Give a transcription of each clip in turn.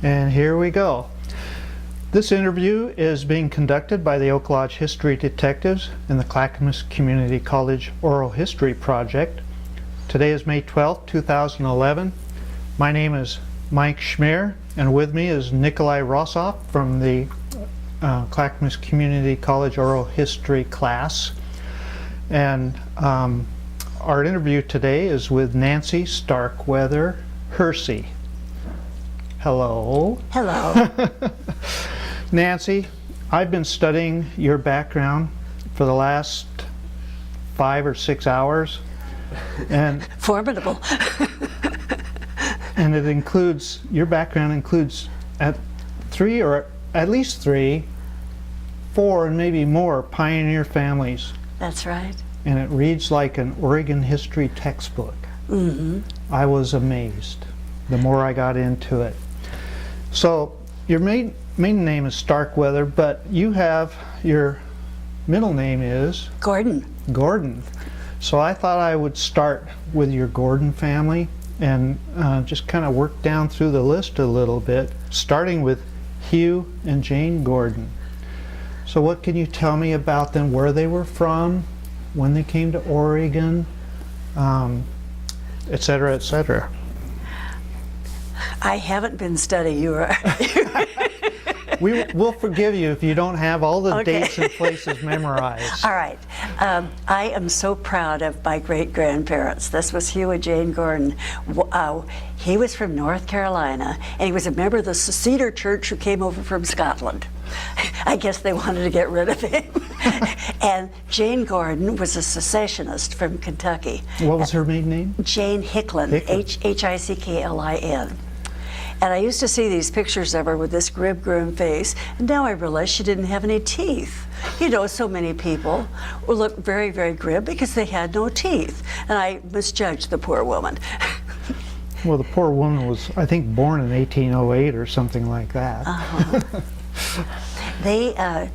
And here we go. This interview is being conducted by the Oak Lodge History Detectives in the Clackamas Community College Oral History Project. Today is May 12th, 2011. My name is Mike Schmier, and with me is Nikolai Rossoff from the Clackamas Community College Oral History class. And our interview today is with Nancy Starkweather Hersey. Hello. Hello. Nancy, I've been studying your background for the last 5 or 6 hours, and formidable. And it includes, your background includes at least three, 4, and maybe more pioneer families. That's right. And it reads like an Oregon history textbook. Mm-hmm. I was amazed the more I got into it. So your maiden name is Starkweather, but you have, your middle name is? Gordon. Gordon. So I thought I would start with your Gordon family and just kind of work down through the list a little bit, starting with Hugh and Jane Gordon. So what can you tell me about them, where they were from, when they came to Oregon, et cetera, et cetera? I haven't been studying you. We'll forgive you if you don't have all the dates and places memorized. All right. I am so proud of my great-grandparents. This was Hugh and Jane Gordon. He was from North Carolina, and he was a member of the Cedar Church who came over from Scotland. I guess they wanted to get rid of him. And Jane Gordon was a secessionist from Kentucky. What was her maiden name? Jane Hicklin, Hicklin. And I used to see these pictures of her with this grim face, and now I realize she didn't have any teeth. You know, so many people will look very, very grim because they had no teeth. And I misjudged the poor woman. Well, the poor woman was, I think, born in 1808 or something like that. They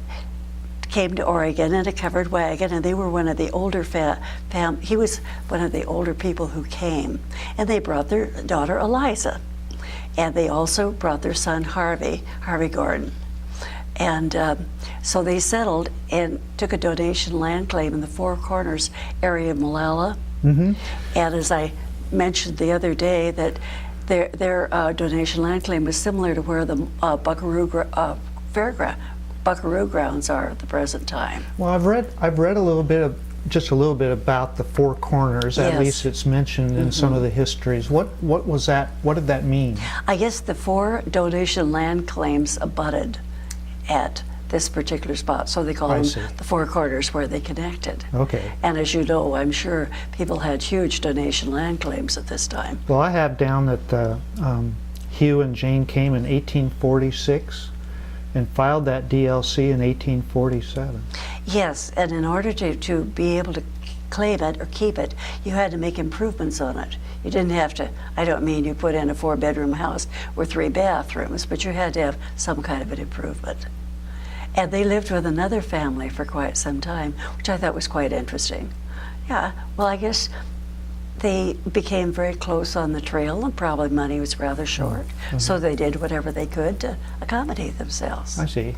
came to Oregon in a covered wagon, and they were one of the older he was one of the older people who came. And they brought their daughter Eliza. And they also brought their son Harvey Gordon. And so they settled and took a donation land claim in the Four Corners area of Malala. Mm-hmm. And as I mentioned the other day, that their donation land claim was similar to where the Buckaroo grounds are at the present time. Well, I've read a little bit about the Four Corners. At least it's mentioned in some of the histories. What was that? What did that mean? I guess the 4 donation land claims abutted at this particular spot, so they call them the Four Corners, where they connected. Okay. And as you know, I'm sure people had huge donation land claims at this time. Well, I have down that Hugh and Jane came in 1846 and filed that DLC in 1847. Yes, and in order to be able to claim it or keep it, you had to make improvements on it. You didn't have to, I don't mean you put in a 4-bedroom house with 3 bathrooms, but you had to have some kind of an improvement. And they lived with another family for quite some time, which I thought was quite interesting. Yeah, well, I guess they became very close on the trail, and probably money was rather short, so they did whatever they could to accommodate themselves. I see.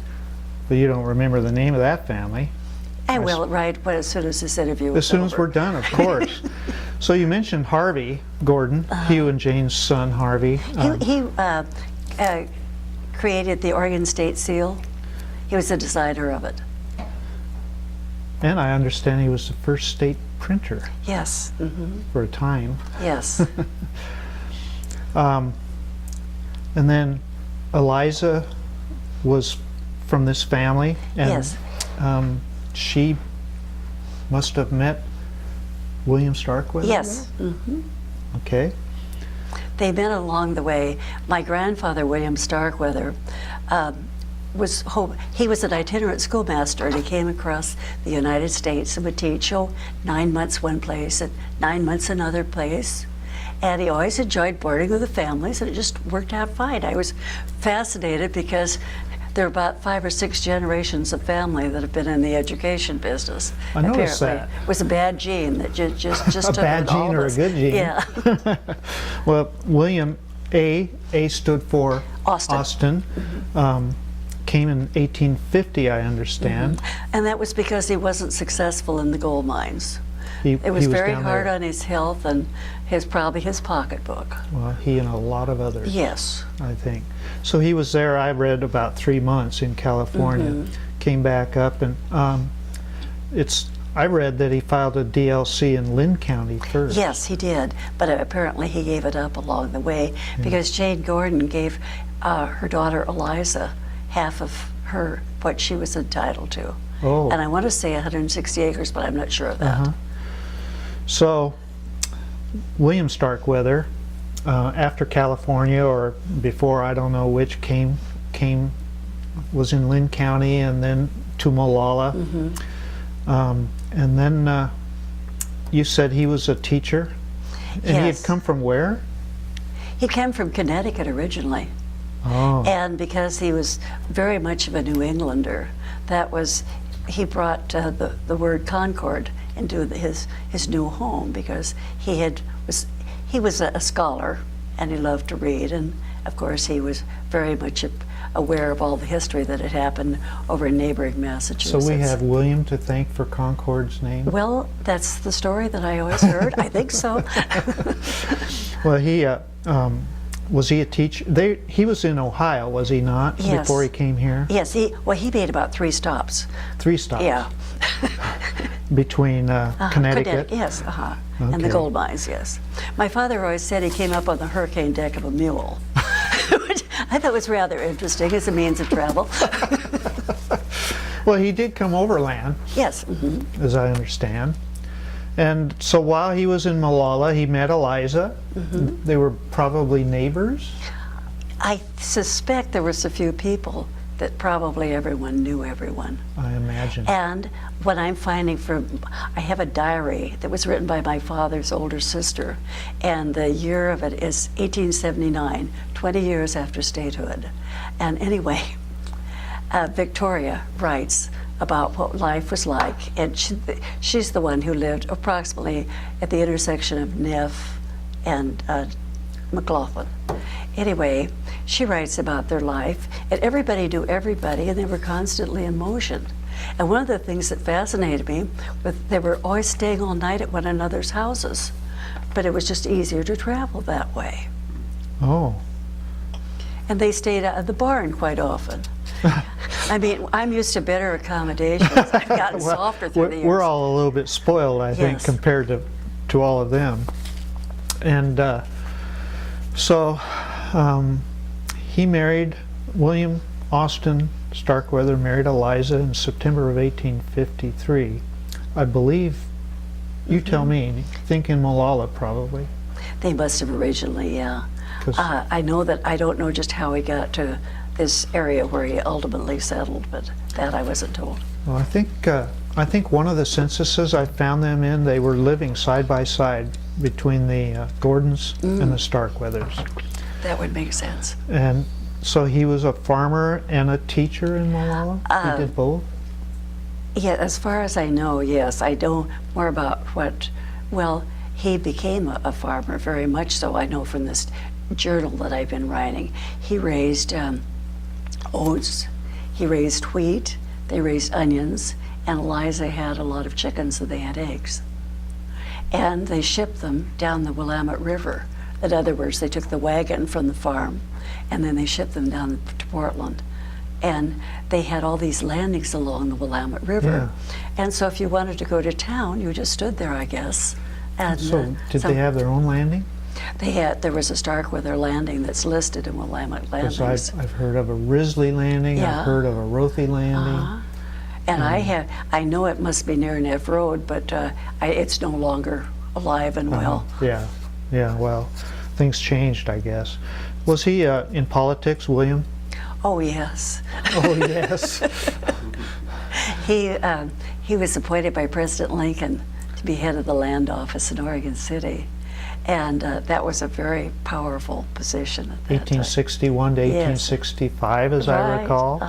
But you don't remember the name of that family? I will, right, as soon as this interview was As soon over. as we're done, of course. So you mentioned Harvey Gordon, Hugh and Jane's son, Harvey. He created the Oregon State Seal. He was the designer of it. And I understand he was the first state printer. Yes. For a time. Yes. And then Eliza was from this family. And, yes. She must have met William Starkweather? Yes. Okay. They met along the way. My grandfather, William Starkweather, he was an itinerant schoolmaster, and he came across the United States and would teach 9 months one place and 9 months another place. And he always enjoyed boarding with the families, and it just worked out fine. I was fascinated because there are about 5 or 6 generations of family that have been in the education business. I noticed that. It was a bad gene that just a took bad gene or a good gene? Yeah. Well, William, A stood for Austin. Came in 1850, I understand. And that was because he wasn't successful in the gold mines. It was he very down hard there. on his health and probably his pocketbook. Well, he and a lot of others. Yes. I think. So he was there, I read, about 3 months in California. Came back up, and I read that he filed a DLC in Lynn County first. Yes, he did, but apparently he gave it up along the way because Jane Gordon gave her daughter Eliza half of what she was entitled to. Oh. And I want to say 160 acres, but I'm not sure of that. So, William Starkweather, after California, or before, I don't know which, was in Lynn County and then to Molalla. And then you said he was a teacher? And he had come from where? He came from Connecticut originally. Oh. And because he was very much of a New Englander, he brought the word Concord into his new home because he was a scholar and he loved to read, and of course he was very much aware of all the history that had happened over in neighboring Massachusetts. So we have William to thank for Concord's name? Well, that's the story that I always heard. I think so. Well, was he a teacher? He was in Ohio, was he not? Yes. Before he came here? Yes, he made about 3 stops. 3 stops? Yeah. Between Connecticut? Yes, and the Okay. gold mines, yes. My father always said he came up on the hurricane deck of a mule, which I thought was rather interesting as a means of travel. Well, he did come overland, Yes. as I understand. And so while he was in Molalla, he met Eliza. They were probably neighbors? I suspect there was a few people that probably everyone knew everyone. I imagine. And what I'm finding I have a diary that was written by my father's older sister, and the year of it is 1879, 20 years after statehood. And anyway, Victoria writes about what life was like, and she's the one who lived approximately at the intersection of Neff and McLaughlin. Anyway, she writes about their life, and everybody knew everybody, and they were constantly in motion. And one of the things that fascinated me was they were always staying all night at one another's houses, but it was just easier to travel that way. Oh. And they stayed out of the barn quite often. I mean, I'm used to better accommodations. I've gotten softer through the years. We're all a little bit spoiled, I think, Yes. compared to all of them. And so he married William Austin Starkweather, married Eliza in September of 1853. I believe, you tell me, I think in Molalla probably. They must have originally, yeah. 'Cause- I know that I don't know just how he got to this area where he ultimately settled, but that I wasn't told. Well, I think one of the censuses I found them in, they were living side by side between the Gordons and the Starkweathers. That would make sense. And so he was a farmer and a teacher in Molalla? He did both? Yeah, as far as I know, yes. I know more about he became a farmer, very much so. I know from this journal that I've been writing. He raised oats, he raised wheat, they raised onions, and Eliza had a lot of chickens, so they had eggs. And they shipped them down the Willamette River. In other words, they took the wagon from the farm, and then they shipped them down to Portland. And they had all these landings along the Willamette River. And so if you wanted to go to town, you just stood there, I guess. And So did they have their own landing? there was a Starkweather landing that's listed in Willamette Because Landings. I've heard of a Risley landing, Yeah. I've heard of a Rothy landing. And I know it must be near Neff Road, but it's no longer alive and well. Yeah, well, things changed, I guess. Was he in politics, William? Oh, yes. Oh, yes. He was appointed by President Lincoln to be head of the land office in Oregon City. And that was a very powerful position at that 1861 to 1865, as I Right, recall,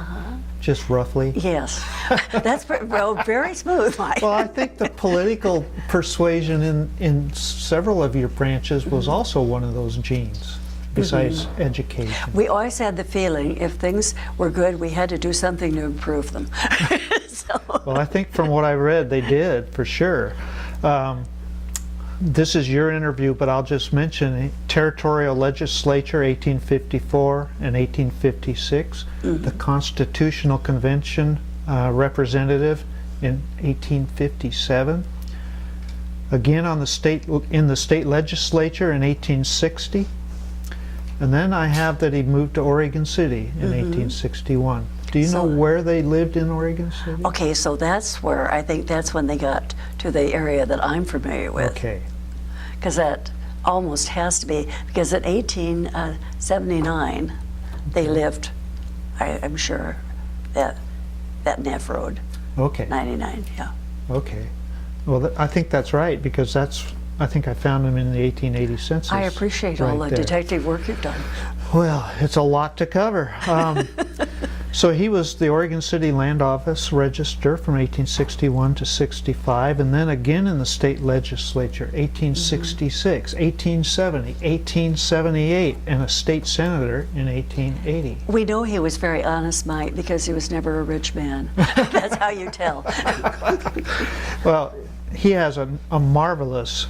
just roughly. time. Yes. That's very smooth, Mike. Well, I think the political persuasion in several of your branches was also one of those genes. besides education? We always had the feeling if things were good, we had to do something to improve them. So. Well, I think from what I read, they did, for sure. This is your interview, but I'll just mention Territorial Legislature 1854 and 1856, the Constitutional Convention representative in 1857, again on in the state legislature in 1860, and then I have that he moved to Oregon City in 1861. Do you know where they lived in Oregon City? Okay, so that's where, I think that's when they got to the area that I'm familiar with. Okay. Because that almost has to be, because in 1879, they lived, I'm sure, that Neff Road. Okay. 99, yeah. Okay. Well, I think that's right, because I think I found him in the 1880 census. I appreciate all the detective work you've done. Well, it's a lot to cover. So he was the Oregon City Land Office Register from 1861 to 65, and then again in the state legislature, 1866, 1870, 1878, and a state senator in 1880. We know he was very honest, Mike, because he was never a rich man. That's how you tell. Well, he has a marvelous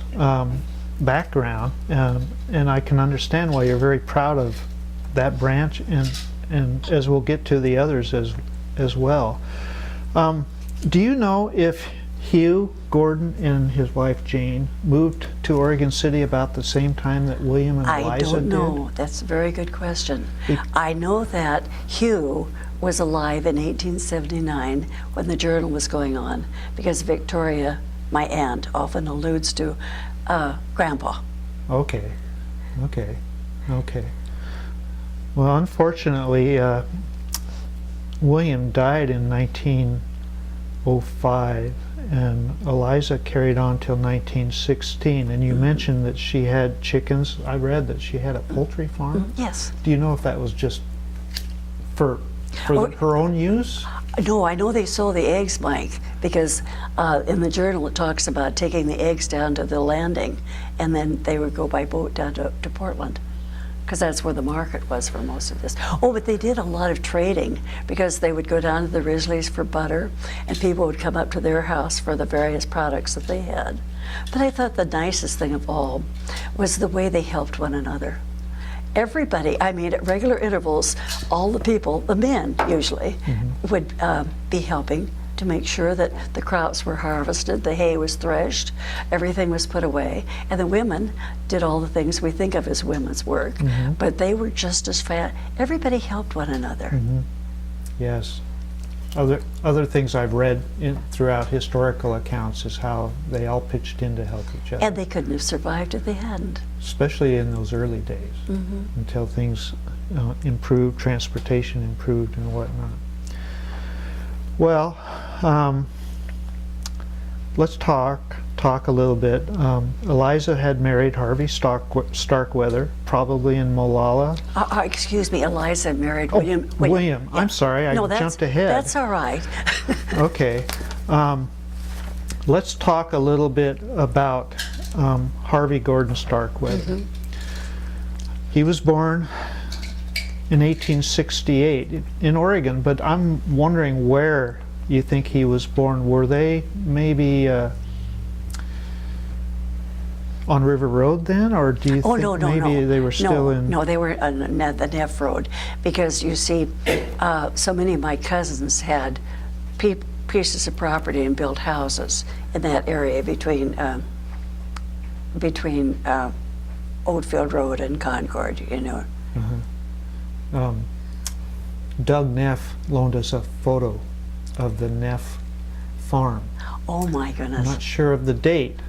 background, and I can understand why you're very proud of that branch, and as we'll get to the others as well. Do you know if Hugh Gordon and his wife Jane moved to Oregon City about the same time that William and Eliza did? I don't know. That's a very good question. I know that Hugh was alive in 1879 when the journal was going on, because Victoria, my aunt, often alludes to Grandpa. Okay. Well, unfortunately, William died in 1905, and Eliza carried on till 1916. And you mentioned that she had chickens. I read that she had a poultry farm. Yes. Do you know if that was just for her own use? No, I know they sold the eggs, Mike, because in the journal it talks about taking the eggs down to the landing, and then they would go by boat down to Portland, because that's where the market was for most of this. Oh, but they did a lot of trading, because they would go down to the Risleys for butter, and people would come up to their house for the various products that they had. But I thought the nicest thing of all was the way they helped one another. Everybody, I mean, at regular intervals, all the people, the men usually, would be helping to make sure that the crops were harvested, the hay was threshed, everything was put away, and the women did all the things we think of as women's work, but they were just as fat. Everybody helped one another. Yes. Other things I've read throughout historical accounts is how they all pitched in to help each other. And they couldn't have survived if they hadn't. Especially in those early days, until things improved, transportation improved and whatnot. Well, let's talk a little bit. Eliza had married Harvey Starkweather, probably in Molalla. Excuse me, Eliza married William. Yeah. I'm sorry, I jumped ahead. That's all right. Okay. Let's talk a little bit about Harvey Gordon Starkweather. He was born in 1868 in Oregon, but I'm wondering where you think he was born. Were they maybe on River Road then, or do you think maybe they were still in? No, they were on the Neff Road, because you see, so many of my cousins had pieces of property and built houses in that area between Oldfield Road and Concord, you know. Doug Neff loaned us a photo of the Neff farm. Oh my goodness. I'm not sure of the date,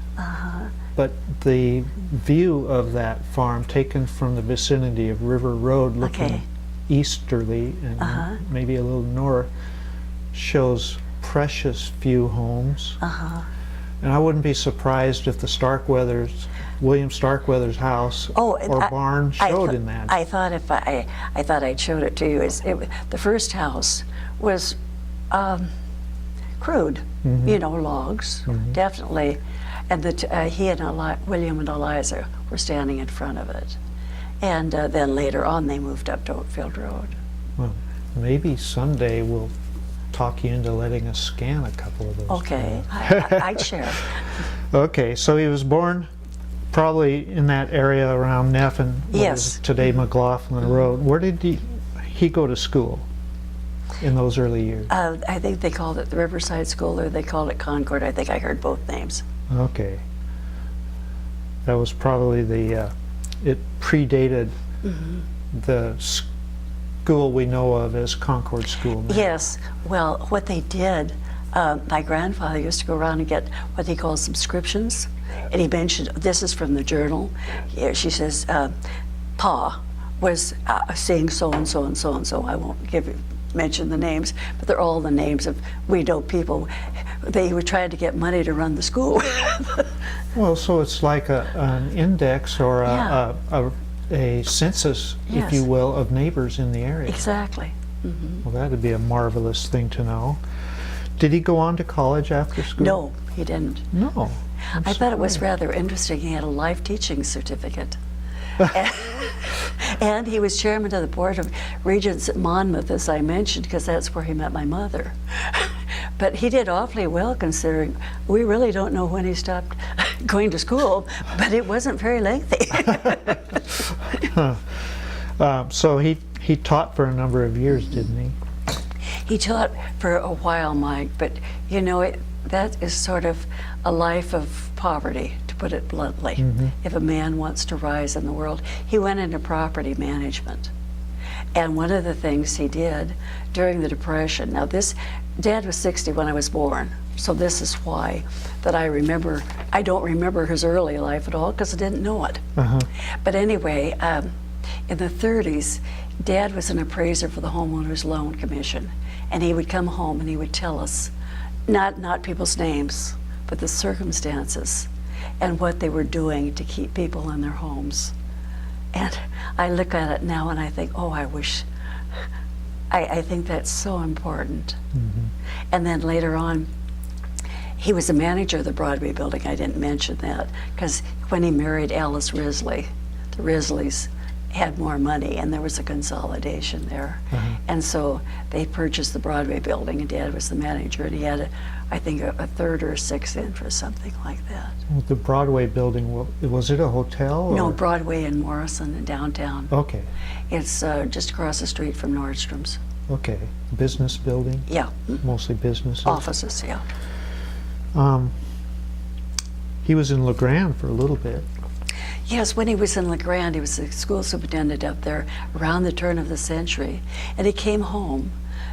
but the view of that farm taken from the vicinity of River Road, looking easterly and maybe a little north, shows precious few homes. And I wouldn't be surprised if the Starkweathers, William Starkweather's house or barn showed in that. I thought I'd showed it to you. The first house was crude, you know, logs, definitely. And William and Eliza were standing in front of it. And then later on, they moved up to Oakfield Road. Well, maybe someday we'll talk you into letting us scan a couple of those. Okay, I'd share. Okay, so he was born probably in that area around Neff and what Yes. is today McLaughlin Road. Where did he go to school in those early years? I think they called it the Riverside School, or they called it Concord. I think I heard both names. Okay. That was probably it predated the school we know of as Concord School now. Yes, well, what they did, my grandfather used to go around and get what he calls subscriptions, and he mentioned, this is from the Journal, she says, Pa was seeing so-and-so and so-and-so, I won't mention the names, but they're all the names of, we know people. They were trying to get money to run the school. Well, so it's like an index or Yeah. a census, Yes. if you will, of neighbors in the area. Exactly. Well, that would be a marvelous thing to know. Did he go on to college after school? No, he didn't. No. I thought it was rather interesting. He had a life teaching certificate. And he was chairman of the Board of Regents at Monmouth, as I mentioned, because that's where he met my mother. But he did awfully well, considering we really don't know when he stopped going to school, but it wasn't very lengthy. So he taught for a number of years, didn't he? He taught for a while, Mike, but you know, that is sort of a life of poverty, to put it bluntly. If a man wants to rise in the world, he went into property management. And one of the things he did during the Depression, now Dad was 60 when I was born, so this is why that I don't remember his early life at all, because I didn't know it. But anyway, in the 30s, Dad was an appraiser for the Homeowners Loan Commission, and he would come home and he would tell us, not people's names, but the circumstances and what they were doing to keep people in their homes. And I look at it now and I think, oh, I think that's so important. And then later on, he was a manager of the Broadway building. I didn't mention that, because when he married Alice Risley, the Risleys had more money and there was a consolidation there. And so they purchased the Broadway building, and Dad was the manager, and he had I think a third or a sixth interest, something like that. Well, the Broadway building, was it a hotel? Or? No, Broadway in Morrison in downtown. Okay. It's just across the street from Nordstrom's. Okay. Business building? Yeah. Mostly businesses? Offices, yeah. He was in LeGrand for a little bit. Yes, when he was in LeGrand, he was the school superintendent up there around the turn of the century. And he came home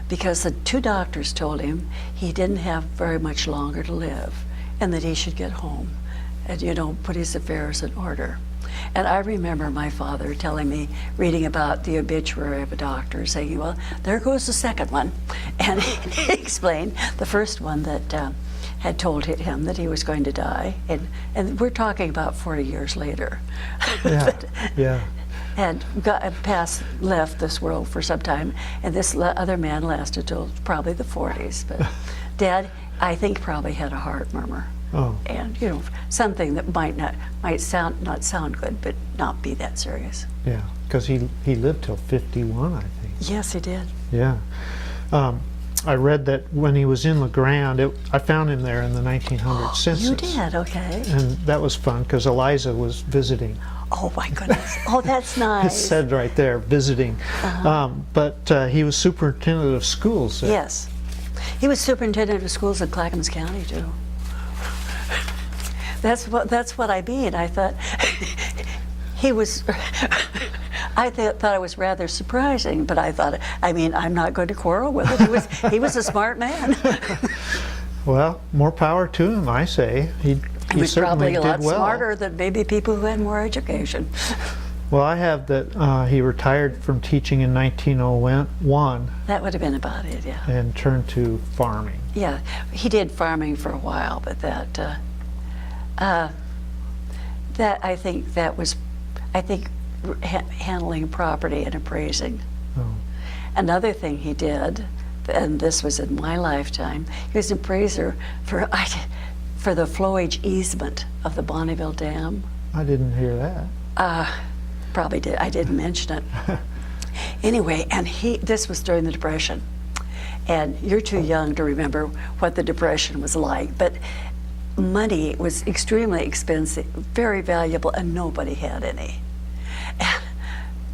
because the two doctors told him he didn't have very much longer to live and that he should get home and, you know, put his affairs in order. And I remember my father telling me, reading about the obituary of a doctor, saying, well, there goes the second one. And he explained the first one that had told him that he was going to die. And we're talking about 40 years later. Yeah, yeah. And left this world for some time, and this other man lasted till probably the 40s. But Dad, I think, probably had a heart murmur. Oh. And, you know, something that might not sound good, but not be that serious. Yeah, because he lived till 51, I think. Yes, he did. Yeah. I read that when he was in LeGrand, I found him there in the 1900 census. You did, okay. And that was fun because Eliza was visiting. Oh my goodness. Oh, that's It nice. said right there, visiting. But he was superintendent of schools there. Yes. He was superintendent of schools in Clackamas County, too. That's what I mean. I thought he was. I thought it was rather surprising, but I'm not going to quarrel with it. He was a smart man. Well, more power to him, I say. He was certainly probably a lot did well. smarter than maybe people who had more education. Well, I have that he retired from teaching in 1901 That would have been about it, yeah. and turned to farming. Yeah, he did farming for a while, but that I think was handling property and appraising. Oh. Another thing he did, and this was in my lifetime, he was an appraiser for the flowage easement of the Bonneville Dam. I didn't hear that. probably did. I didn't mention it. Anyway, and this was during the Depression. And you're too young to remember what the Depression was like, but money was extremely expensive, very valuable, and nobody had any. And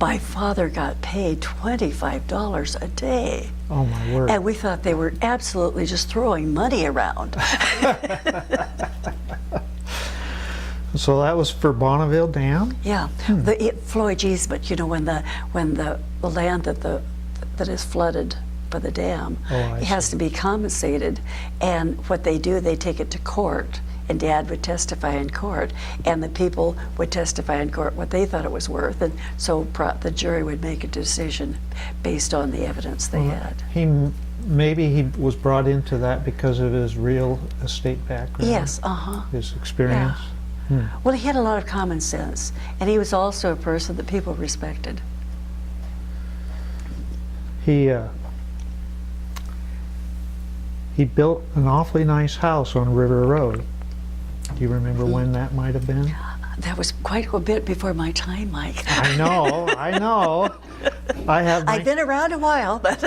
my father got paid $25 a day. Oh my word. And we thought they were absolutely just throwing money around. So that was for Bonneville Dam? Yeah, Floyd easement. You know, when the land that is flooded by the dam, it has to be compensated. And what they do, they take it to court, and Dad would testify in court, and the people would testify in court what they thought it was worth, and so the jury would make a decision based on the evidence they had. Maybe he was brought into that because of his real estate background. Yes, his experience. Yeah. Well, he had a lot of common sense, and he was also a person that people respected. He built an awfully nice house on River Road. Do you remember when that might have been? That was quite a bit before my time, Mike. I know, I know. I've been around a while, but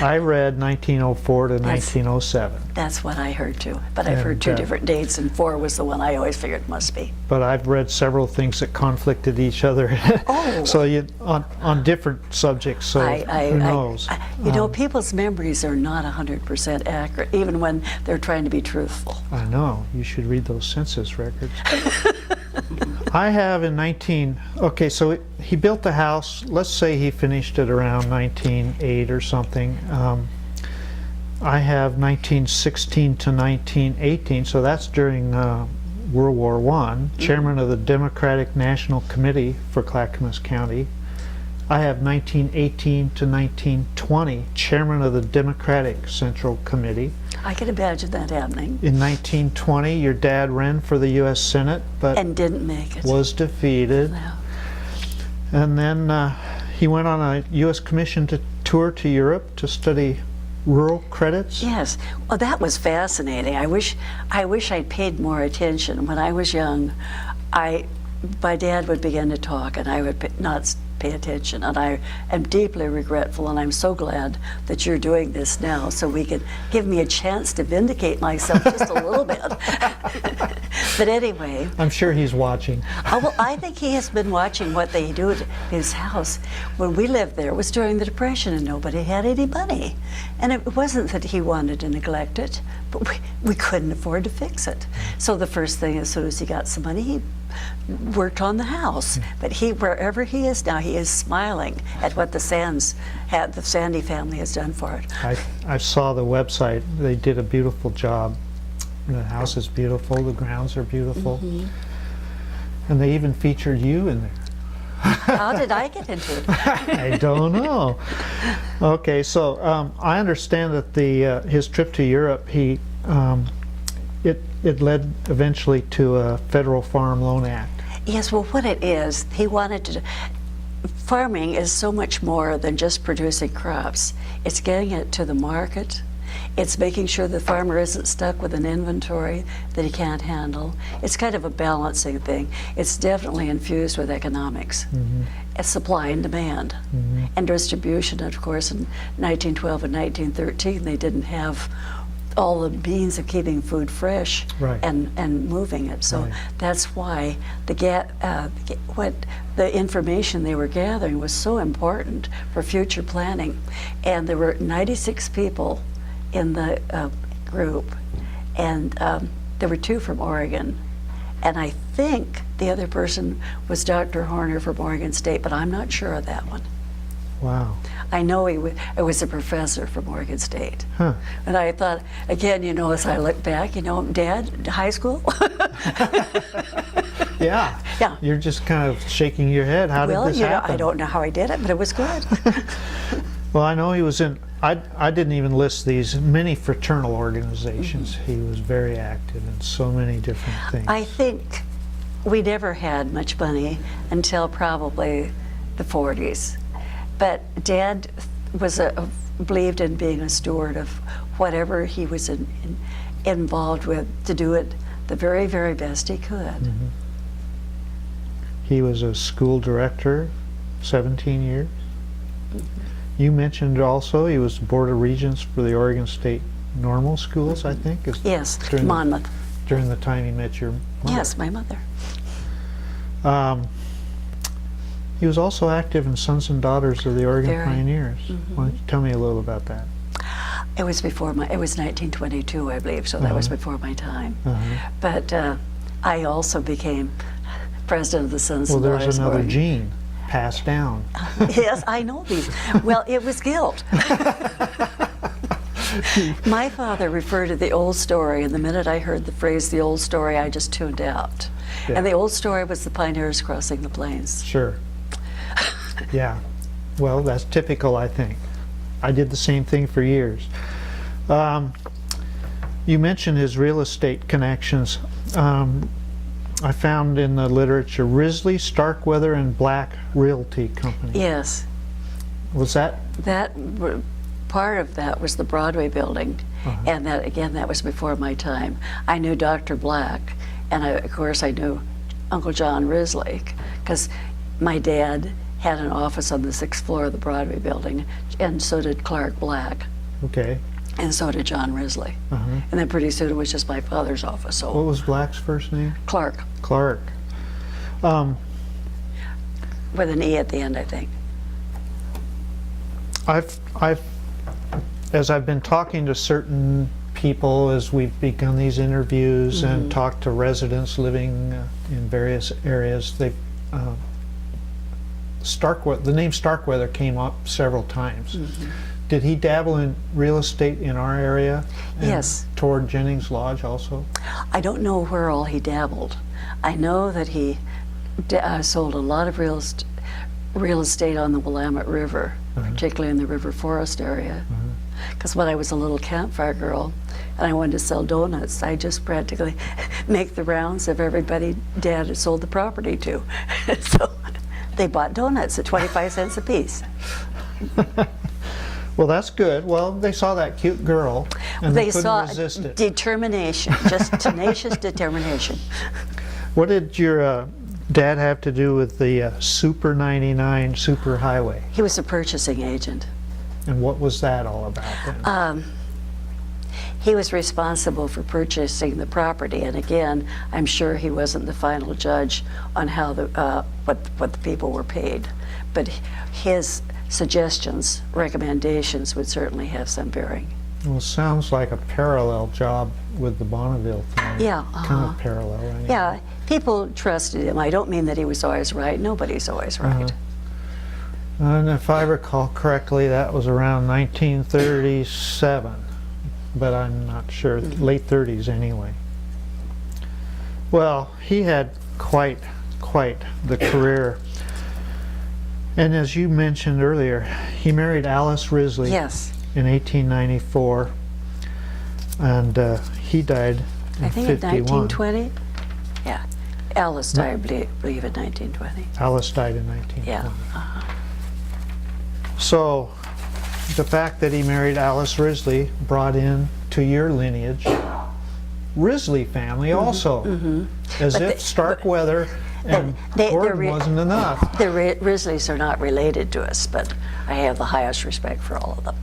I read 1904 to 1907. That's what I heard too. But I've heard two different dates, and 4 was the one I always figured must be. But I've read several things that conflicted each other. Oh. So on different subjects. So who knows? You know, people's memories are not 100% accurate, even when they're trying to be truthful. I know. You should read those census records. I have okay, so he built the house, let's say he finished it around 1908 or something. I have 1916 to 1918, so that's during World War I, chairman of the Democratic National Committee for Clackamas County. I have 1918 to 1920, chairman of the Democratic Central Committee. I can imagine that happening. In 1920, your dad ran for the U.S. Senate, but and didn't make it. Was defeated. Yeah. And then he went on a U.S. commission tour to Europe to study rural credits. Yes, well, that was fascinating. I wish I'd paid more attention when I was young. My dad would begin to talk, and I would not pay attention, and I am deeply regretful, and I'm so glad that you're doing this now so we can give me a chance to vindicate myself just a little bit. But anyway. I'm sure he's watching. Well, I think he has been watching what they do at his house. When we lived there, it was during the Depression, and nobody had any money. And it wasn't that he wanted to neglect it, but we couldn't afford to fix it. So the first thing, as soon as he got some money, he worked on the house. But wherever he is now, he is smiling at what the Sandy family has done for it. I saw the website. They did a beautiful job. The house is beautiful, the grounds are beautiful. And they even featured you in there. How did I get into it? I don't know. Okay, so I understand that his trip to Europe, it led eventually to a Federal Farm Loan Act. Yes, well, what it is, he wanted to. Farming is so much more than just producing crops. It's getting it to the market. It's making sure the farmer isn't stuck with an inventory that he can't handle. It's kind of a balancing thing. It's definitely infused with economics, supply and demand, and distribution. Of course, in 1912 and 1913, they didn't have all the means of keeping food fresh and moving it. So that's why what the information they were gathering was so important for future planning. And there were 96 people in the group, and there were 2 from Oregon, and I think the other person was Dr. Horner from Oregon State, but I'm not sure of that one. Wow. I know it was a professor from Oregon State. And I thought, again, as I look back, Dad, high school? Yeah. You're just kind of shaking your head. How did this happen? I don't know how I did it, but it was good. Well, I know he was in, I didn't even list these, many fraternal organizations. He was very active in so many different things. I think we never had much money until probably the 40s. But Dad was believed in being a steward of whatever he was involved with, to do it the very, very best he could. He was a school director, 17 years. You mentioned also he was the Board of Regents for the Oregon State Normal Schools, I think. Yes, during Monmouth. During the time he met your mother. Yes, my mother. He was also active in Sons and Daughters of the Oregon Very. Pioneers. Why don't you tell me a little about that? It was before my, it was 1922, I believe, so that was before my time. But I also became president of the Sons Well, and there's Daughters of another Oregon. gene passed down. Yes, I know these. Well, it was guilt. My father referred to the old story, and the minute I heard the phrase "the old story," I just tuned out. Yeah. And the old story was the pioneers crossing the plains. Sure. Yeah. Well, that's typical, I think. I did the same thing for years. You mentioned his real estate connections. I found in the literature Risley, Starkweather, and Black Realty Company. Yes, Was that? part of that was the Broadway building, and that again, that was before my time. I knew Dr. Black, and of course I knew Uncle John Risley, because my dad had an office on the 6th floor of the Broadway building, and so did Clark Black, Okay. and so did John Risley. And then pretty soon it was just my father's office, so What was Black's first name? Clark, Clark. with an E at the end, I think. As I've been talking to certain people as we've begun these interviews and talked to residents living in various areas, the name Starkweather came up several times. Did he dabble in real estate in our area? And Yes. toward Jennings Lodge also? I don't know where all he dabbled. I know that he sold a lot of real estate on the Willamette River, particularly in the River Forest area. Because when I was a little campfire girl and I wanted to sell donuts, I just practically make the rounds of everybody Dad had sold the property to. So they bought donuts at 25 cents a piece. Well, that's good. Well, they saw that cute girl and they couldn't saw resist it. determination, just tenacious determination. What did your dad have to do with the Super 99 superhighway? He was a purchasing agent. And what was that all about then? He was responsible for purchasing the property, and again, I'm sure he wasn't the final judge on how what the people were paid, but his suggestions, recommendations would certainly have some bearing. Well, sounds like a parallel job with the Bonneville thing. Yeah, Kind of parallel, anyway. Yeah, people trusted him. I don't mean that he was always right. Nobody's always right. And if I recall correctly, that was around 1937, but I'm not sure. Late 30s anyway. Well, he had quite the career. And as you mentioned earlier, he married Alice Risley Yes. in 1894, and he died in I think in 51. 1920? Yeah. Alice died, I believe, in 1920. Alice died in 1920. Yeah. So, the fact that he married Alice Risley brought in to your lineage Risley family also, as if Starkweather and Gordon wasn't enough. The Risleys are not related to us, but I have the highest respect for all of them.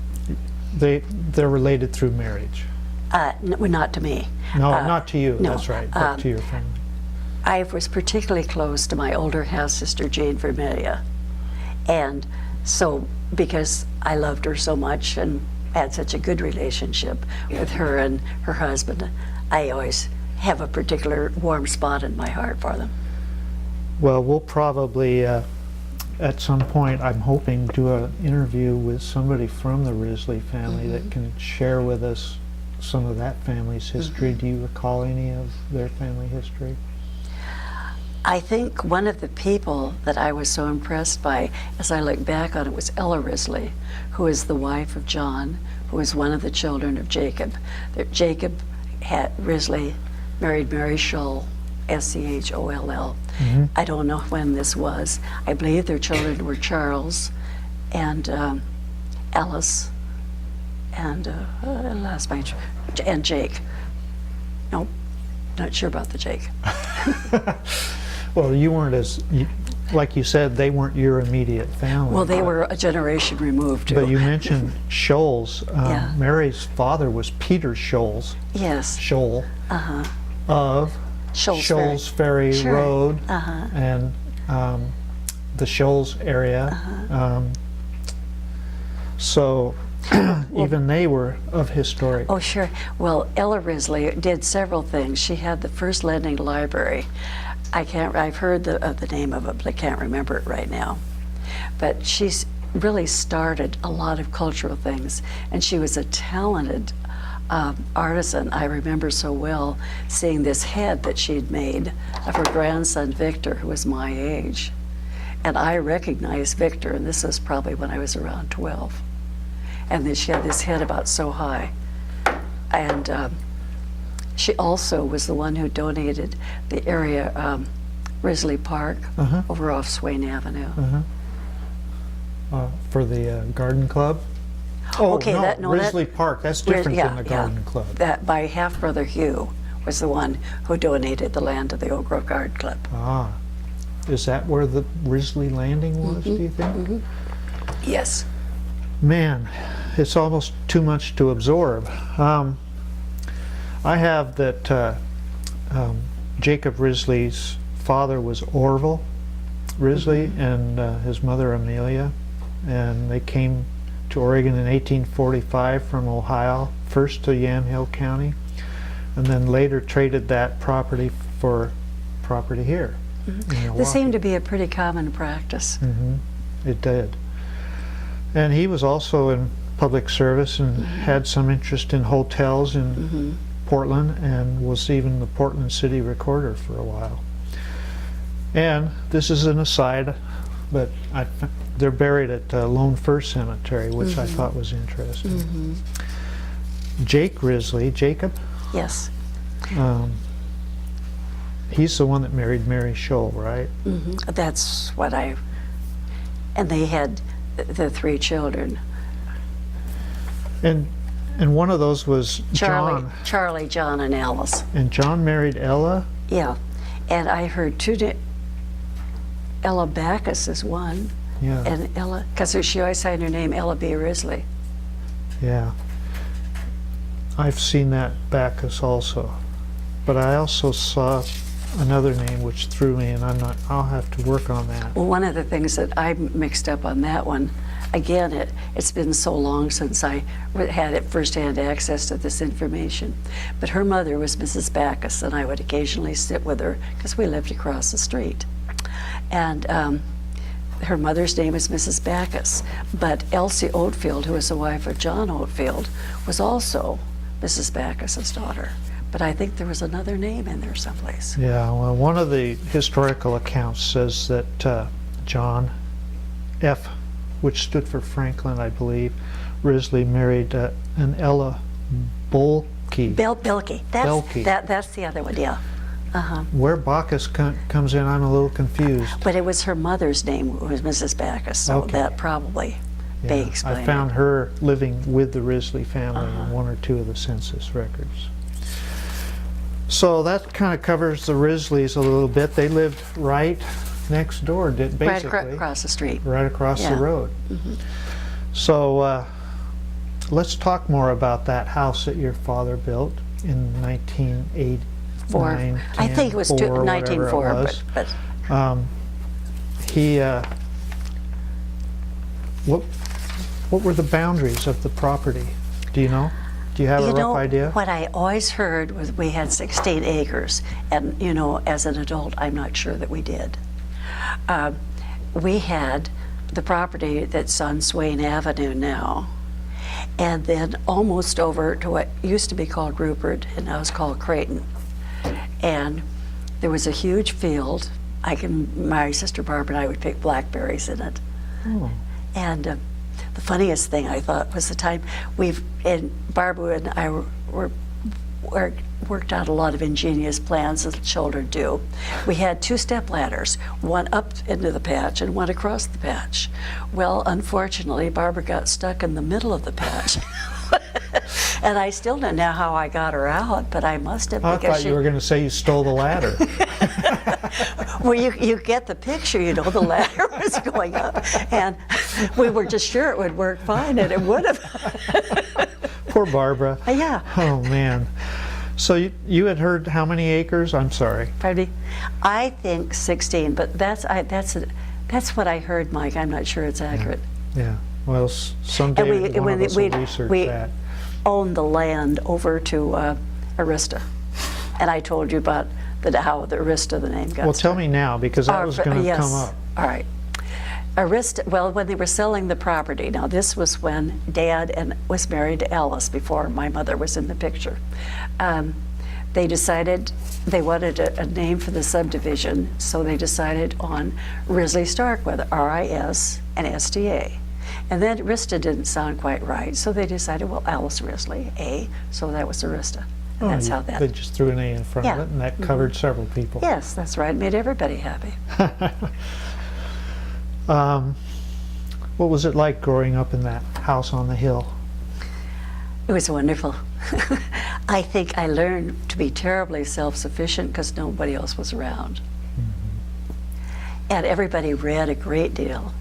They're related through marriage. Not to me. No, not to you, no, that's right, but to your family. I was particularly close to my older half-sister, Jane Vermelia. And so, because I loved her so much and had such a good relationship with her and her husband, I always have a particular warm spot in my heart for them. Well, we'll probably, at some point, I'm hoping, do an interview with somebody from the Risley family that can share with us some of that family's history. Do you recall any of their family history? I think one of the people that I was so impressed by, as I look back on it, was Ella Risley, who is the wife of John, who is one of the children of Jacob. Jacob Risley married Mary Scholl, S-C-H-O-L-L. I don't know when this was. I believe their children were Charles and Alice and and Jake. Nope, not sure about the Jake. Well, you weren't like you said, they weren't your immediate family. Well, they were a generation removed too. But you mentioned Shoals. Yeah. Mary's father was Peter Shoals. Yes. Shoal. Uh-huh. Of Shoals Ferry Sure. Road Uh-huh. and the Shoals area. Uh-huh. So even they were of historic. Oh, sure. Well, Ella Risley did several things. She had the first lending library. I've heard of the name of it, but I can't remember it right now. But she's really started a lot of cultural things, and she was a talented artisan. I remember so well seeing this head that she'd made of her grandson Victor, who was my age. And I recognized Victor, and this was probably when I was around 12. And then she had this head about so high. And she also was the one who donated the area, Risley Park, Uh-huh. over off Swain Avenue. For the garden club? Oh, Okay, no, Risley Park. That's different than the garden club. That my half-brother Hugh was the one who donated the land to the Oak Grove Garden Club. Ah. Is that where the Risley Landing was, do you think? Yes. Man, it's almost too much to absorb. I have that Jacob Risley's father was Orville Risley and his mother Amelia, and they came to Oregon in 1845 from Ohio, first to Yamhill County, and then later traded that property for property here. This seemed to be a pretty common practice. It did. And he was also in public service and had some interest in hotels in Portland, and was even the Portland City Recorder for a while. And this is an aside, but they're buried at Lone Fir Cemetery, which I thought was interesting. Jacob Risley, Yes. he's the one that married Mary Scholl, right? That's what and they had the 3 children. And one of those was John. Charlie, John, and Alice. And John married Ella? Yeah. And I heard Ella Backus is one. Yeah. And Ella, because she always signed her name Ella B. Risley. Yeah. I've seen that Bacchus also. But I also saw another name which threw me, and I'll have to work on that. Well, one of the things that I mixed up on that one, again, it's been so long since I had first-hand access to this information, but her mother was Mrs. Backus, and I would occasionally sit with her because we lived across the street. And her mother's name is Mrs. Backus, but Elsie Oatfield, who was the wife of John Oatfield, was also Mrs. Backus's daughter. But I think there was another name in there someplace. Yeah, well, one of the historical accounts says that John F., which stood for Franklin, I believe, Risley married an Ella Bolke. Bilke. Belke. That's the other one, yeah. Where Bacchus comes in, I'm a little confused. But it was her mother's name, who was Mrs. Backus, so Okay. that probably may explain I found it. her living with the Risley family in 1 or 2 of the census records. So that kind of covers the Risleys a little bit. They lived right next door, basically. Right across the street. Right across Yeah. the road. So let's talk more about that house that your father built in 1989. I think it was 1904, but he what were the boundaries of the property? Do you know? Do you have a rough idea? What I always heard was we had 16 acres, and as an adult, I'm not sure that we did. We had the property that's on Swain Avenue now, and then almost over to what used to be called Rupert, and now it's called Creighton. And there was a huge field. My sister Barbara and I would pick blackberries in it. And the funniest thing I thought was the time Barbara and I worked out a lot of ingenious plans as children do. We had 2 step ladders, one up into the patch and one across the patch. Well, unfortunately, Barbara got stuck in the middle of the patch. And I still don't know how I got her out, but I must have. I thought you were going to say you stole the ladder. Well, you get the picture, you know, the ladder was going up, and we were just sure it would work fine, and it would have. Poor Barbara. Yeah. Oh, man. So you had heard how many acres? I'm sorry. Pardon me? I think 16, but that's what I heard, Mike. I'm not sure it's accurate. Yeah. Well, someday one of us will research we that. owned the land over to Arista, and I told you about how the Arista, the name got Well, started. tell me now, because that was going to yes. come up. All right. Arista, well, when they were selling the property, now this was when Dad was married to Alice, before my mother was in the picture. They decided they wanted a name for the subdivision, so they decided on Risley Starkweather, R-I-S and S-T-A. And then Arista didn't sound quite right, so they decided, well, Alice Risley, A, so that was Arista. And that's how that. They just threw an A in front of Yeah. it, and that covered several people. Yes, that's right. It made everybody happy. What was it like growing up in that house on the hill? It was wonderful. I think I learned to be terribly self-sufficient because nobody else was around. And everybody read a great deal.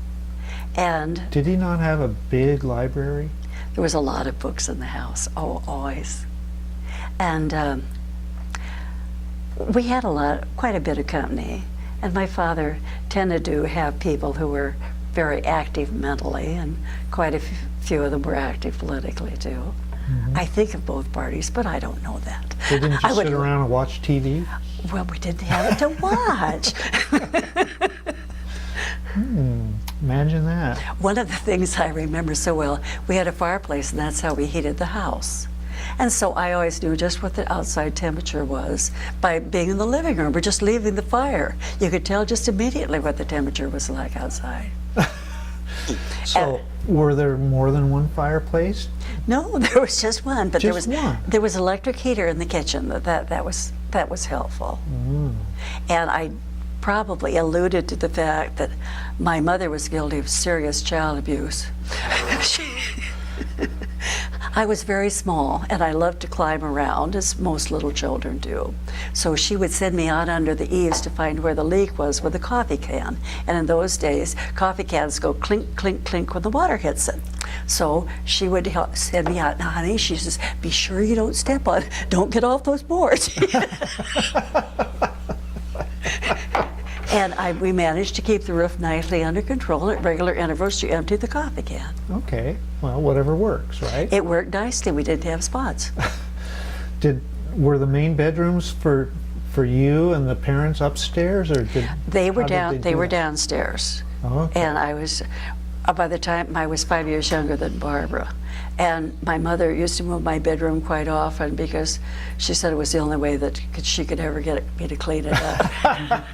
And Did he not have a big library? there was a lot of books in the house, always. And we had quite a bit of company. And my father tended to have people who were very active mentally, and quite a few of them were active politically too. I think of both parties, but I don't know that. They didn't I just would- sit around and watch TV? Well, we didn't have it to watch. Imagine that. One of the things I remember so well, we had a fireplace, and that's how we heated the house. And so I always knew just what the outside temperature was by being in the living room or just leaving the fire. You could tell just immediately what the temperature was like outside. So, were there more than one fireplace? No, there was just one, but Just one? there was electric heater in the kitchen. That was helpful. And I probably alluded to the fact that my mother was guilty of serious child abuse. I was very small, and I loved to climb around, as most little children do. So she would send me out under the eaves to find where the leak was with a coffee can. And in those days, coffee cans go clink, clink, clink when the water hits it. So she would send me out. Now, honey, she says, be sure you don't step on, don't get off those boards. And we managed to keep the roof nicely under control. At regular intervals, you empty the coffee can. Okay, well, whatever works, right? It worked nicely. We didn't have spots. Were the main bedrooms for you and the parents upstairs, or They were how did they were do that? downstairs. Okay. And I was, by the time I was 5 years younger than Barbara. And my mother used to move my bedroom quite often because she said it was the only way that she could ever get me to clean it up.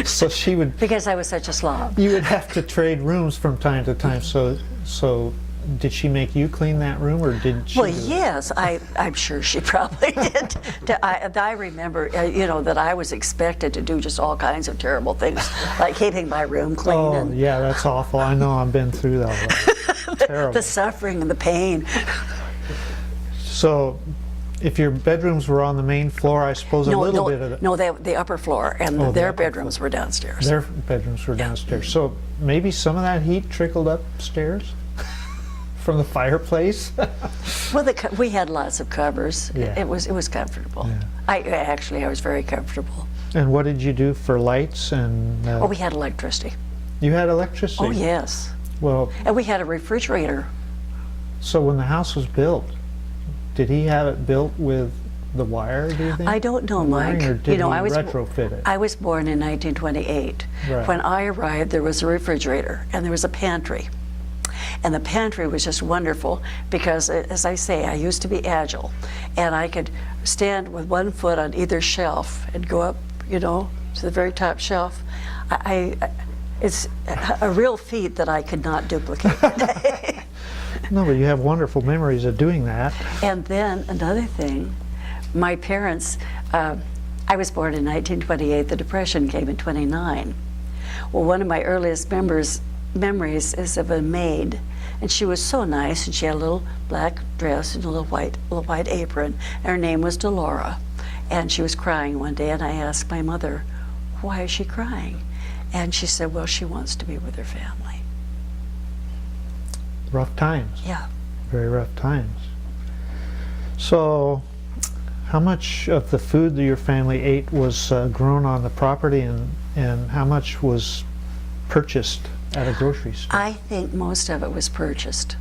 So she would. Because I was such a slob. You would have to trade rooms from time to time. So did she make you clean that room, or did she? Well, do it? yes, I'm sure she probably did. I remember, that I was expected to do just all kinds of terrible things, like keeping my room clean. Oh, and yeah, that's awful. I know. I've been through that. Terrible. the suffering and the pain. So, if your bedrooms were on the main floor, I suppose a little bit of it. No, the upper floor, and Oh, the their upper bedrooms were downstairs. Their bedrooms were downstairs. So maybe some of that heat trickled upstairs from the fireplace. Well, we had lots of covers. Yeah. It was comfortable. Yeah. I was very comfortable. And what did you do for lights and? Oh, we had electricity. You had electricity. Oh, yes. Well, And we had a refrigerator. so when the house was built, did he have it built with the wire? Do you think? I don't know, The wiring, Mike. Or did he I was retrofit it? I was born in 1928. Right. When I arrived, there was a refrigerator and there was a pantry. And the pantry was just wonderful because, as I say, I used to be agile. And I could stand with one foot on either shelf and go up, to the very top shelf. It's a real feat that I could not duplicate today. No, but you have wonderful memories of doing that. And then another thing, my parents, I was born in 1928, the Depression came in 29. Well, one of my earliest memories is of a maid, and she was so nice, and she had a little black dress and a little white apron, and her name was Delora. And she was crying one day, and I asked my mother, why is she crying? And she said, well, she wants to be with her family. Rough times. Yeah. Very rough times. So, how much of the food that your family ate was grown on the property, and how much was purchased at a grocery store? I think most of it was purchased.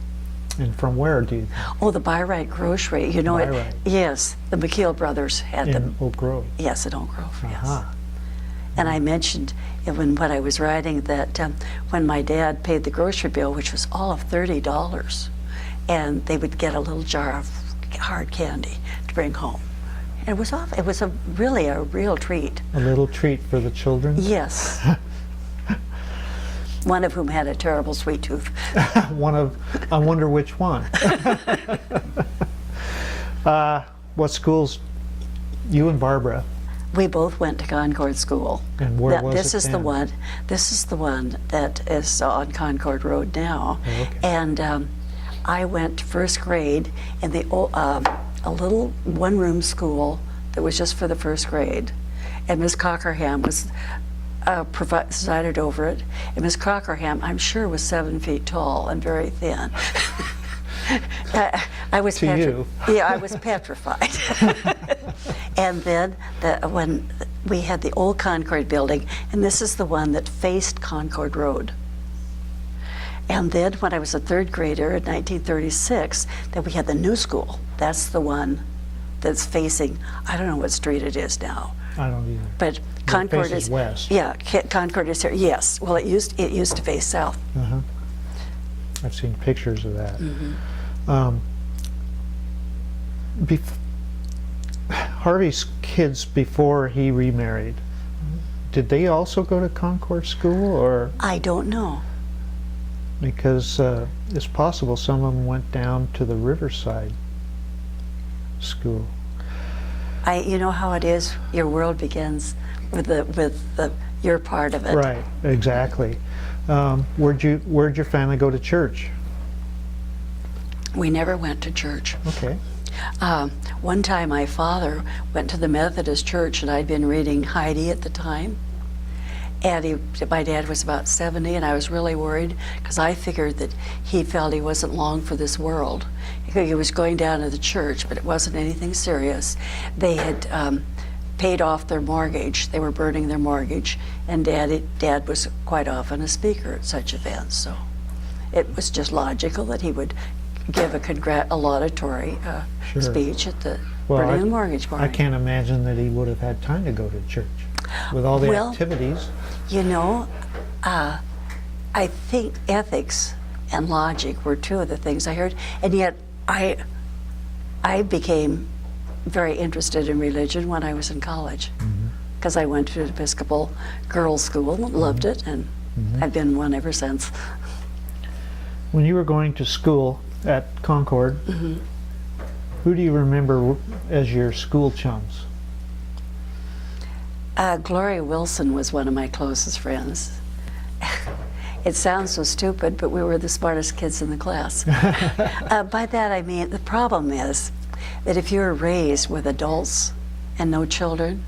And from where do you? Oh, the By-Right Grocery. You know By-Right. Yes, the McKeel brothers had them. In Oak Grove. Yes, in Oak Grove, yes. Aha. And I mentioned when I was writing that when my dad paid the grocery bill, which was all of $30, and they would get a little jar of hard candy to bring home. And it was really a real treat. A little treat for the children? Yes. One of whom had a terrible sweet tooth. I wonder which one. What schools, you and Barbara? We both went to Concord School. And where was this it is then? the one. This is the one that is on Concord Road now. Oh, okay. And I went to first grade in a little one-room school that was just for the first grade. And Miss Cockerham was presided over it. And Miss Cockerham, I'm sure, was 7 feet tall and very thin. I was To you. Yeah, I was petrified. And then when we had the old Concord building, and this is the one that faced Concord Road. And then when I was a third grader in 1936, then we had the new school. That's the one that's facing, I don't know what street it is now. I don't either. But Concord faces is west. Yeah, Concord is here. Yes. Well, it used to face south. Uh-huh. I've seen pictures of that. Harvey's kids, before he remarried, did they also go to Concord School, or? I don't know. Because it's possible some of them went down to the Riverside School. You know how it is. Your world begins with your part of it. Right, exactly. Where'd your family go to church? We never went to church. Okay. One time my father went to the Methodist church, and I'd been reading Heidi at the time. And my dad was about 70, and I was really worried because I figured that he felt he wasn't long for this world. He was going down to the church, but it wasn't anything serious. They had paid off their mortgage. They were burning their mortgage, and Dad was quite often a speaker at such events. So it was just logical that he would give a laudatory Sure. speech at the Well, burning of the mortgage barn. I can't imagine that he would have had time to go to church with all the activities. You know, I think ethics and logic were two of the things I heard, and yet I became very interested in religion when I was in college, because I went to an Episcopal girls' school and loved it, and I've been one ever since. When you were going to school at Concord, who do you remember as your school chums? Gloria Wilson was one of my closest friends. It sounds so stupid, but we were the smartest kids in the class. By that I mean, the problem is that if you're raised with adults and no children,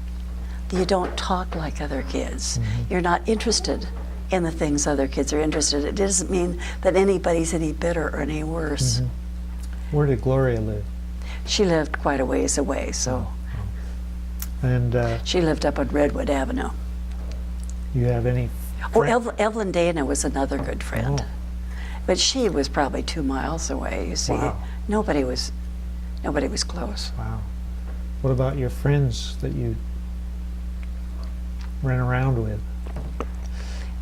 you don't talk like other kids. You're not interested in the things other kids are interested in. It doesn't mean that anybody's any better or any worse. Where did Gloria live? She lived quite a ways away, so And she lived up on Redwood Avenue. you have any? Oh, Evelyn Dana was another good friend. Oh. But she was probably 2 miles away, you see. Wow. Nobody was close. Wow. What about your friends that you ran around with?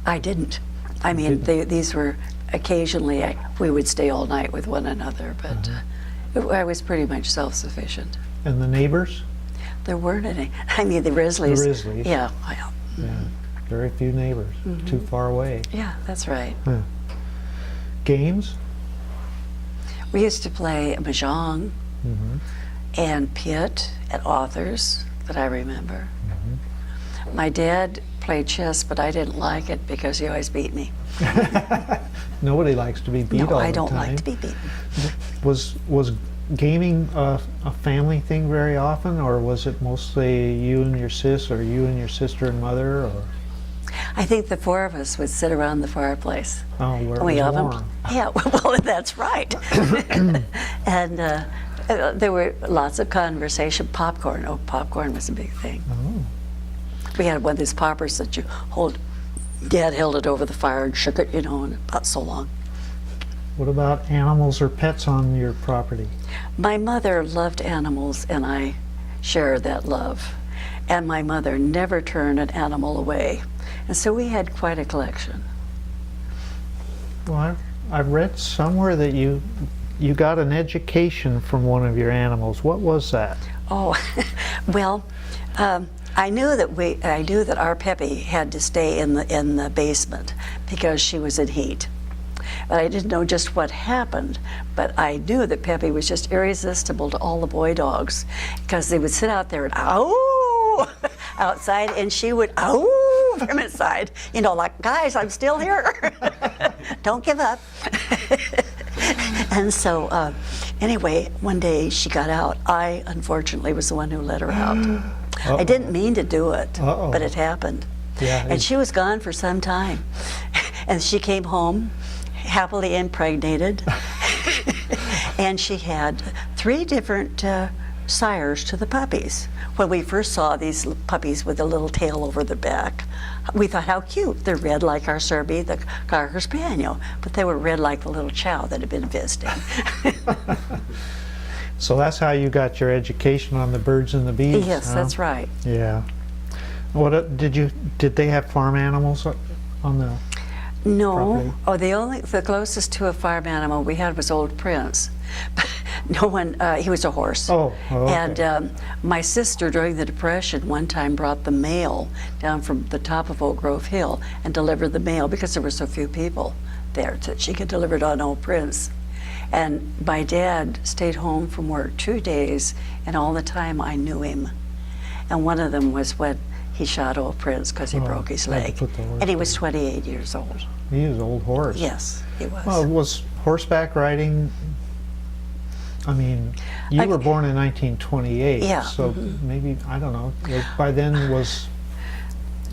I didn't. I mean, these were occasionally, we would stay all night with one another, but I was pretty much self-sufficient. And the neighbors? There weren't any. I mean, the Risleys. The Risleys. Yeah, well, Yeah. Very few neighbors. Too far away. yeah, that's right. Huh. Games? We used to play Mahjong and Pit and authors that I remember. My dad played chess, but I didn't like it because he always beat me. Nobody likes to be beat all the time. No, I don't like to be beaten. Was gaming a family thing very often, or was it mostly you and your sis, or you and your sister and mother, or? I think the four of us would sit around the fireplace. Oh, where We it was often, warm. yeah, well, that's right. And there were lots of conversation. Popcorn. Oh, popcorn was a big thing. Oh. We had one of these poppers that you hold. Dad held it over the fire and shook it, you know, and about so long. What about animals or pets on your property? My mother loved animals, and I shared that love. And my mother never turned an animal away. And so we had quite a collection. Well, I've read somewhere that you got an education from one of your animals. What was that? Oh, well, I knew that our Peppy had to stay in the basement because she was in heat. But I didn't know just what happened. But I knew that Peppy was just irresistible to all the boy dogs because they would sit out there and ow outside, and she would ow from inside. You know, like, guys, I'm still here. Don't give up. And so, anyway, one day she got out. I, unfortunately, was the one who let her out. I didn't mean to do it, but it happened. Yeah. And she was gone for some time. And she came home happily impregnated. And she had 3 different sires to the puppies. When we first saw these puppies with a little tail over the back, we thought, how cute. They're red like our Serby, the Cocker Spaniel, but they were red like the little chow that had been visiting. So that's how you got your education on the birds and the bees? Yes, huh? that's right. Yeah. What did they have farm animals on the No. property? Oh, the closest to a farm animal we had was Old Prince. No one, he was a horse. Oh, okay. And my sister, during the Depression, one time brought the mail down from the top of Oak Grove Hill and delivered the mail because there were so few people there that she could deliver it on Old Prince. And my dad stayed home from work 2 days, and all the time I knew him. And one of them was when he shot Old Prince because he broke his had to leg. put the horse And he was 28 years old. He was an old horse. Yes, he was. Well, was horseback riding, I mean, you were born in 1928, Yeah, so maybe, I don't know, by then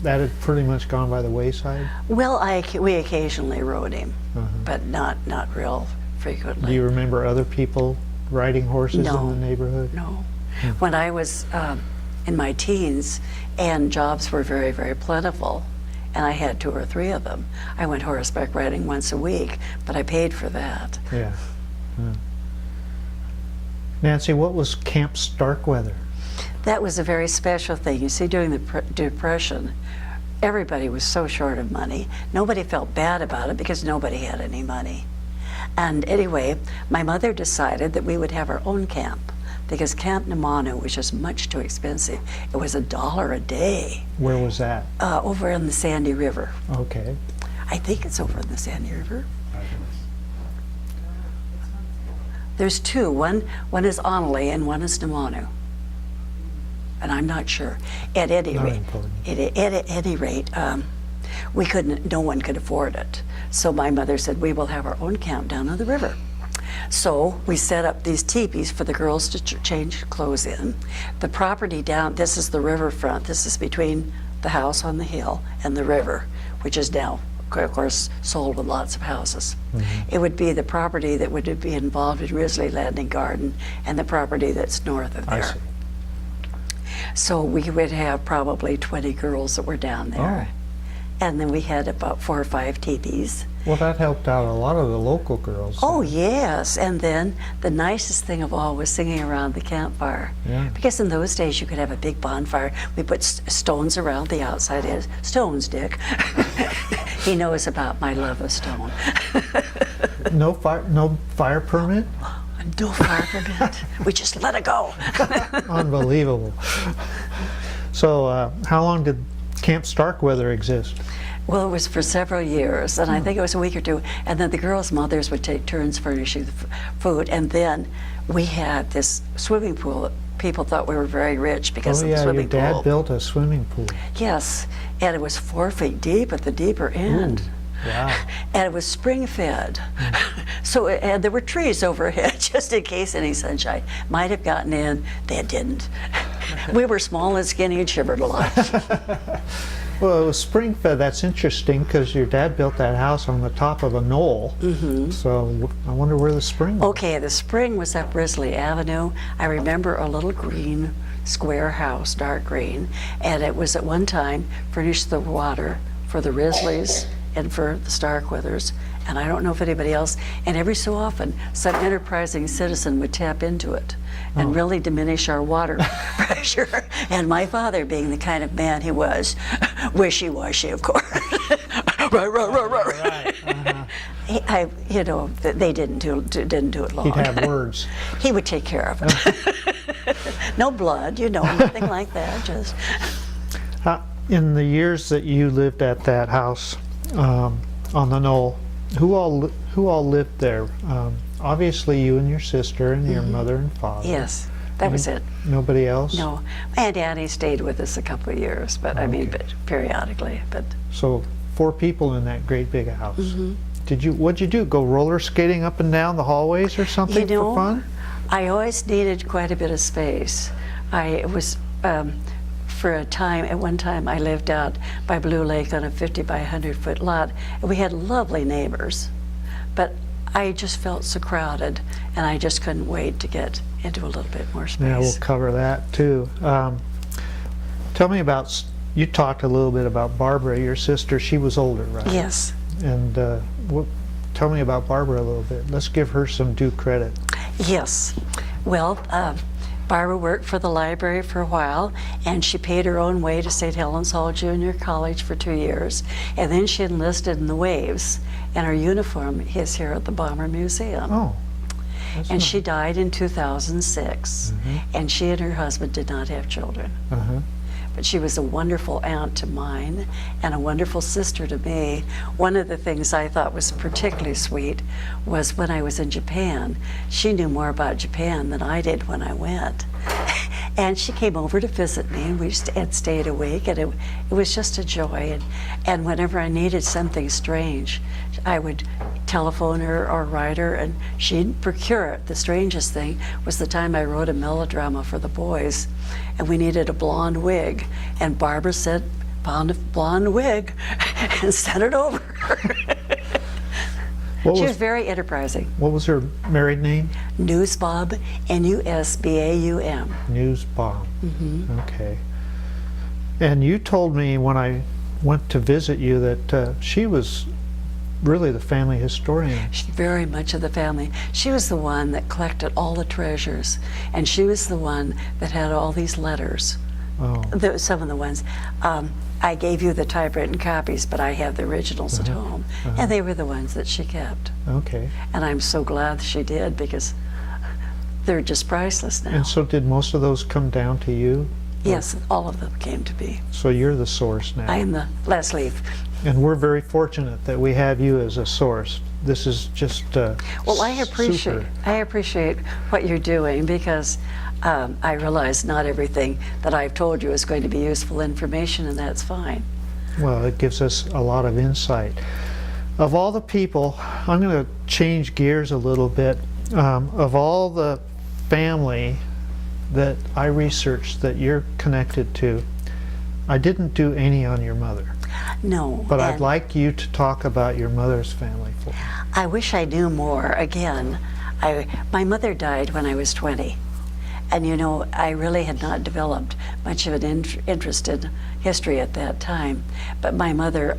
that had pretty much gone by the wayside? Well, we occasionally rode him, but not real frequently. Do you remember other people riding horses No. in the neighborhood? No. When I was in my teens and jobs were very, very plentiful, and I had 2 or 3 of them, I went horseback riding once a week, but I paid for that. Yeah. Nancy, what was Camp Starkweather? That was a very special thing. You see, during the Depression, everybody was so short of money. Nobody felt bad about it because nobody had any money. And anyway, my mother decided that we would have our own camp because Camp Namanu was just much too expensive. It was $1 a day. Where was that? Over in the Sandy River. Okay. I think it's over in the Sandy River. There's 2. One is Onley and one is Namanu. And I'm not sure. At any Not rate, important. at any rate, we couldn't. No one could afford it. So my mother said we will have our own camp down on the river. So we set up these teepees for the girls to change clothes in. The property down. This is the riverfront. This is between the house on the hill and the river, which is now, of course, sold with lots of houses. It would be the property that would be involved in Risleys and Gordons and the property that's north of I there. see. So we would have probably 20 girls that were down there. And then we had about 4 or 5 teepees. Well, that helped out a lot of the local girls. Oh, yes. And then the nicest thing of all was singing around the campfire. Yeah. Because in those days you could have a big bonfire. We put stones around the outside edge. Stones, Dick. He knows about my love of stone. No fire permit? No fire permit. We just let it go. Unbelievable. So how long did Camp Starkweather exist? Well, it was for several years, and I think it was a week or 2. And then the girls' mothers would take turns furnishing the food. And then we had this swimming pool that people thought we were very rich because Oh of the yeah, your swimming dad pool. built a swimming pool. Yes, and it was 4 feet deep at the deeper end. Wow. And it was spring-fed. So and there were trees overhead just in case any sunshine might have gotten in. They didn't. We were small and skinny and shivered a lot. Well, it was spring-fed. That's interesting because your dad built that house on the top of a knoll. So I wonder where the spring was. Okay, the spring was up Risley Avenue. I remember a little green square house, dark green, and it was at one time furnished the water for the Risleys and for the Starkweathers, and I don't know if anybody else, and every so often some enterprising citizen would tap into it and really diminish our water pressure. And my father, being the kind of man he was, wishy-washy, of course. Right. They didn't do it long. He'd have words. He would take care of it. No blood, nothing like that. Just In the years that you lived at that house on the knoll, who all lived there? Obviously, you and your sister and your mother and father. yes, that was it. Nobody else? No, Aunt Annie stayed with us a couple of years, but but periodically. But So 4 people in that great big house. What'd you do? Go roller skating up and down the hallways or something for fun? I always needed quite a bit of space. I was, at one time I lived out by Blue Lake on a 50 by 100 foot lot, and we had lovely neighbors, but I just felt so crowded, and I just couldn't wait to get into a little bit more space. Yeah, we'll cover that too. Tell me about, you talked a little bit about Barbara, your sister. She was older, right? Yes. And tell me about Barbara a little bit. Let's give her some due credit. Yes. Well, Barbara worked for the library for a while, and she paid her own way to St. Helens Hall Junior College for 2 years, and then she enlisted in the Waves, and her uniform is here at the Bomber Museum. Oh. And she died in 2006, and she and her husband did not have children. But she was a wonderful aunt to mine and a wonderful sister to me. One of the things I thought was particularly sweet was when I was in Japan. She knew more about Japan than I did when I went. And she came over to visit me, and we had stayed a week, and it was just a joy. And whenever I needed something strange, I would telephone her or write her, and she'd procure it. The strangest thing was the time I wrote a melodrama for the boys, and we needed a blonde wig, and Barbara said, "Found a blonde wig," and sent it over. She was very enterprising. What was her married name? Newsbaum, N-U-S-B-A-U-M. Newsbaum. Okay. And you told me when I went to visit you that she was really the family historian. She's very much of the family. She was the one that collected all the treasures, and she was the one that had all these letters. Oh. Some of the ones. I gave you the typewritten copies, but I have the originals at home, and they were the ones that she kept. Okay. And I'm so glad she did, because they're just priceless now. And so did most of those come down to you? Yes, all of them came to me. So you're the source now. I am the last leaf. And we're very fortunate that we have you as a source. This is just well, I appreciate what you're doing, because I realize not everything that I've told you is going to be useful information, and that's fine. Well, it gives us a lot of insight. Of all the people, I'm going to change gears a little bit. Of all the family that I researched that you're connected to, I didn't do any on your mother. No. But I'd like you to talk about your mother's family for me. I wish I knew more. Again, my mother died when I was 20. And I really had not developed much of an interest in history at that time. But my mother,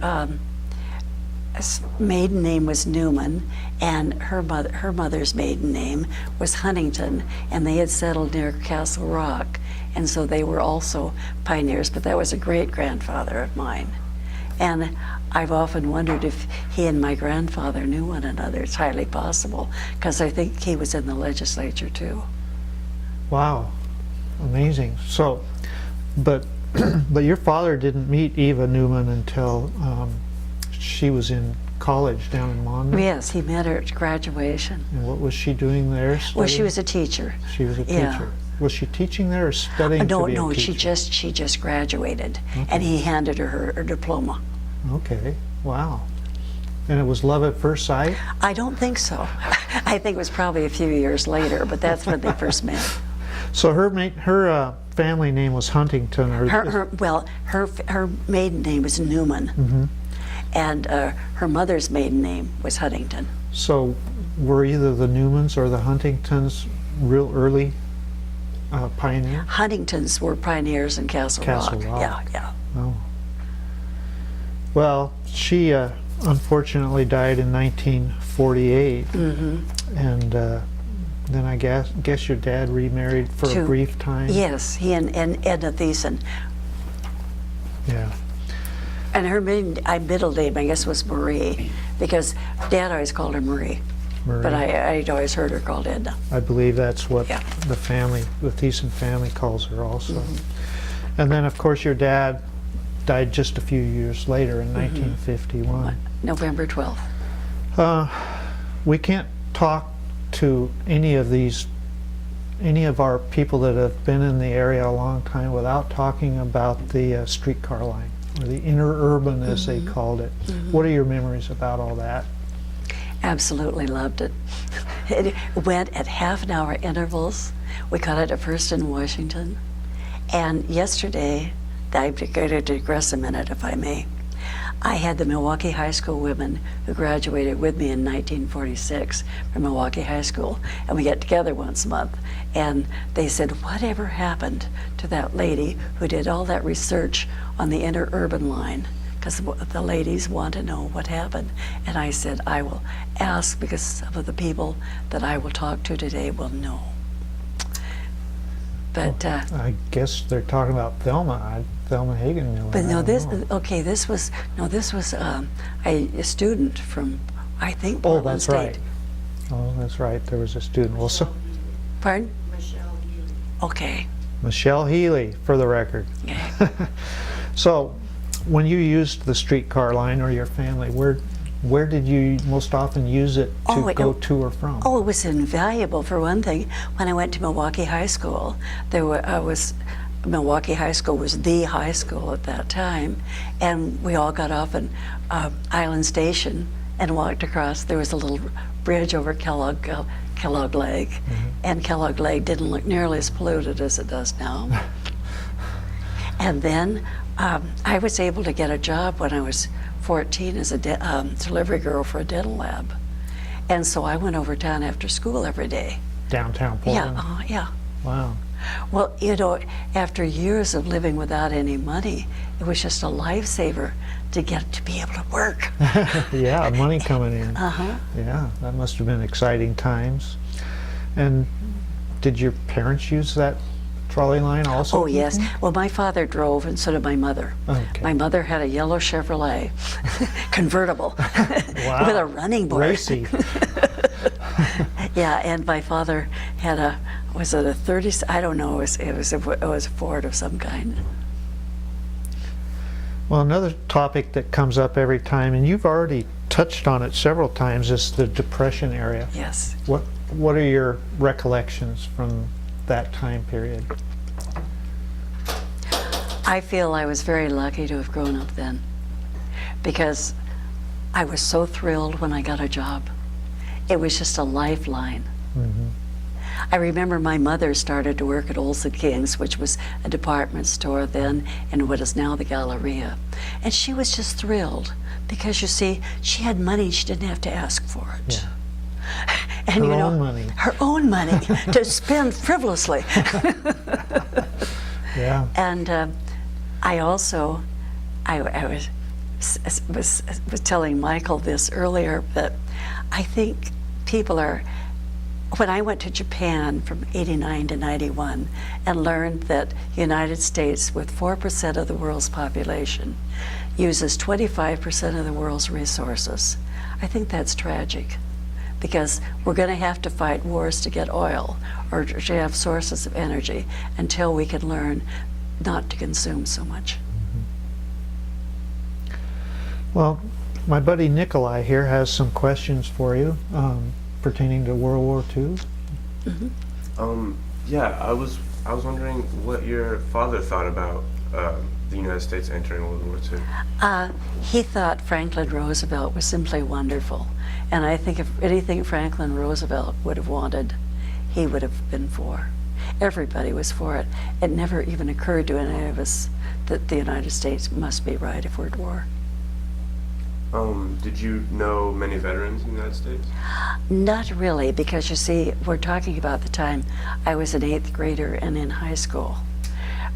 maiden name was Newman, and her mother's maiden name was Huntington, and they had settled near Castle Rock, and so they were also pioneers. But that was a great-grandfather of mine. And I've often wondered if he and my grandfather knew one another. It's highly possible, because I think he was in the legislature too. Wow, amazing. So, but your father didn't meet Eva Newman until she was in college down in Monmouth? Yes, he met her at graduation. And what was she doing there? Studying? Well, she was a teacher. She was a teacher. Yeah. Was she teaching there or studying to be a teacher? She just graduated, Okay. and he handed her diploma. Okay, wow. And it was love at first sight? I don't think so. I think it was probably a few years later, but that's when they first met. So her family name was Huntington. Or Her maiden name was Newman, and her mother's maiden name was Huntington. So were either the Newmans or the Huntingtons real early pioneers? Huntingtons were pioneers in Castle Rock. Yeah, yeah. Oh. Well, she unfortunately died in 1948, and then I guess your dad remarried for a brief time. Yes, he and Edna Thiessen. Yeah. And her middle name, I guess, was Marie, because Dad always called her Marie. But I'd always heard her called Edna. I believe that's what the Thiessen family calls her also. And then, of course, your dad died just a few years later in 1951. November 12th. We can't talk to any of our people that have been in the area a long time without talking about the streetcar line, or the interurban as they called it. What are your memories about all that? Absolutely loved it. It went at half-an-hour intervals. We caught it at first in Washington. And yesterday, I'm going to digress a minute if I may. I had the Milwaukee High School women who graduated with me in 1946 from Milwaukee High School, and we get together once a month. And they said, whatever happened to that lady who did all that research on the interurban line? Because the ladies want to know what happened. And I said, I will ask, because some of the people that I will talk to today will know. But I guess they're talking about Thelma Hagen Miller. But no, this was a student from, I think, Portland State. Right. Oh, that's right. There was a student. Well, so, pardon? Michelle Healy. Okay. Michelle Healy, for the record. Okay. So, when you used the streetcar line, or your family, where did you most often use it to go to or from? Oh, it was invaluable. For one thing, when I went to Milwaukee High School, Milwaukee High School was the high school at that time, and we all got off in Island Station and walked across. There was a little bridge over Kellogg Lake, and Kellogg Lake didn't look nearly as polluted as it does now. And then I was able to get a job when I was 14 as a delivery girl for a dental lab. And so I went over town after school every day. Downtown Portland? Yeah, yeah. Wow. Well, you know, after years of living without any money, it was just a lifesaver to get to be able to work. Yeah, money coming in. Yeah, that must have been exciting times. And did your parents use that trolley line also? Oh, yes. Well, my father drove, and so did my mother. Okay. My mother had a yellow Chevrolet convertible Wow. with a running board. Racy. Yeah, and my father had a 30? I don't know. It was a Ford of some kind. Well, another topic that comes up every time, and you've already touched on it several times, is the Depression era. Yes. What are your recollections from that time period? I feel I was very lucky to have grown up then, because I was so thrilled when I got a job. It was just a lifeline. I remember my mother started to work at Olson King's, which was a department store then in what is now the Galleria. And she was just thrilled because, you see, she had money, she didn't have to ask for it. Yeah. And her own money. Her own money to spend frivolously. Yeah. And I also, I was telling Michael this earlier, but I think people are, when I went to Japan from 89 to 91 and learned that the United States, with 4% of the world's population, uses 25% of the world's resources, I think that's tragic, because we're going to have to fight wars to get oil or to have sources of energy until we can learn not to consume so much. Well, my buddy Nikolai here has some questions for you pertaining to World War II. Yeah, I was wondering what your father thought about the United States entering World War II? He thought Franklin Roosevelt was simply wonderful. And I think if anything Franklin Roosevelt would have wanted, he would have been for. Everybody was for it. It never even occurred to any of us that the United States must be right if we're at war. Did you know many veterans in the United States? Not really, because you see, we're talking about the time I was an 8th grader and in high school.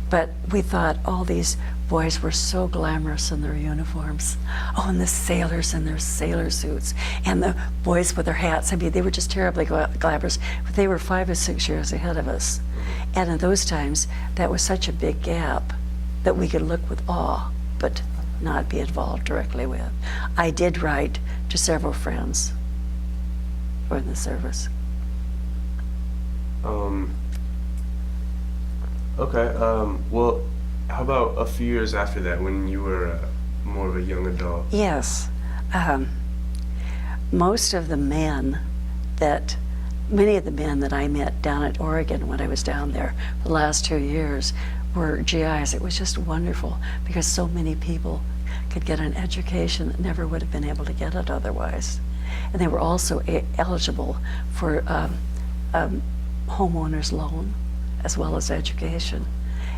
But we thought all these boys were so glamorous in their uniforms. Oh, and the sailors in their sailor suits, and the boys with their hats. I mean, they were just terribly glamorous, but they were 5 or 6 years ahead of us. And in those times, that was such a big gap that we could look with awe, but not be involved directly with. I did write to several friends who were in the service. Okay, well, how about a few years after that, when you were more of a young adult? Yes. Most of the men many of the men that I met down at Oregon when I was down there the last 2 years were GIs. It was just wonderful because so many people could get an education that never would have been able to get it otherwise. And they were also eligible for homeowner's loan as well as education.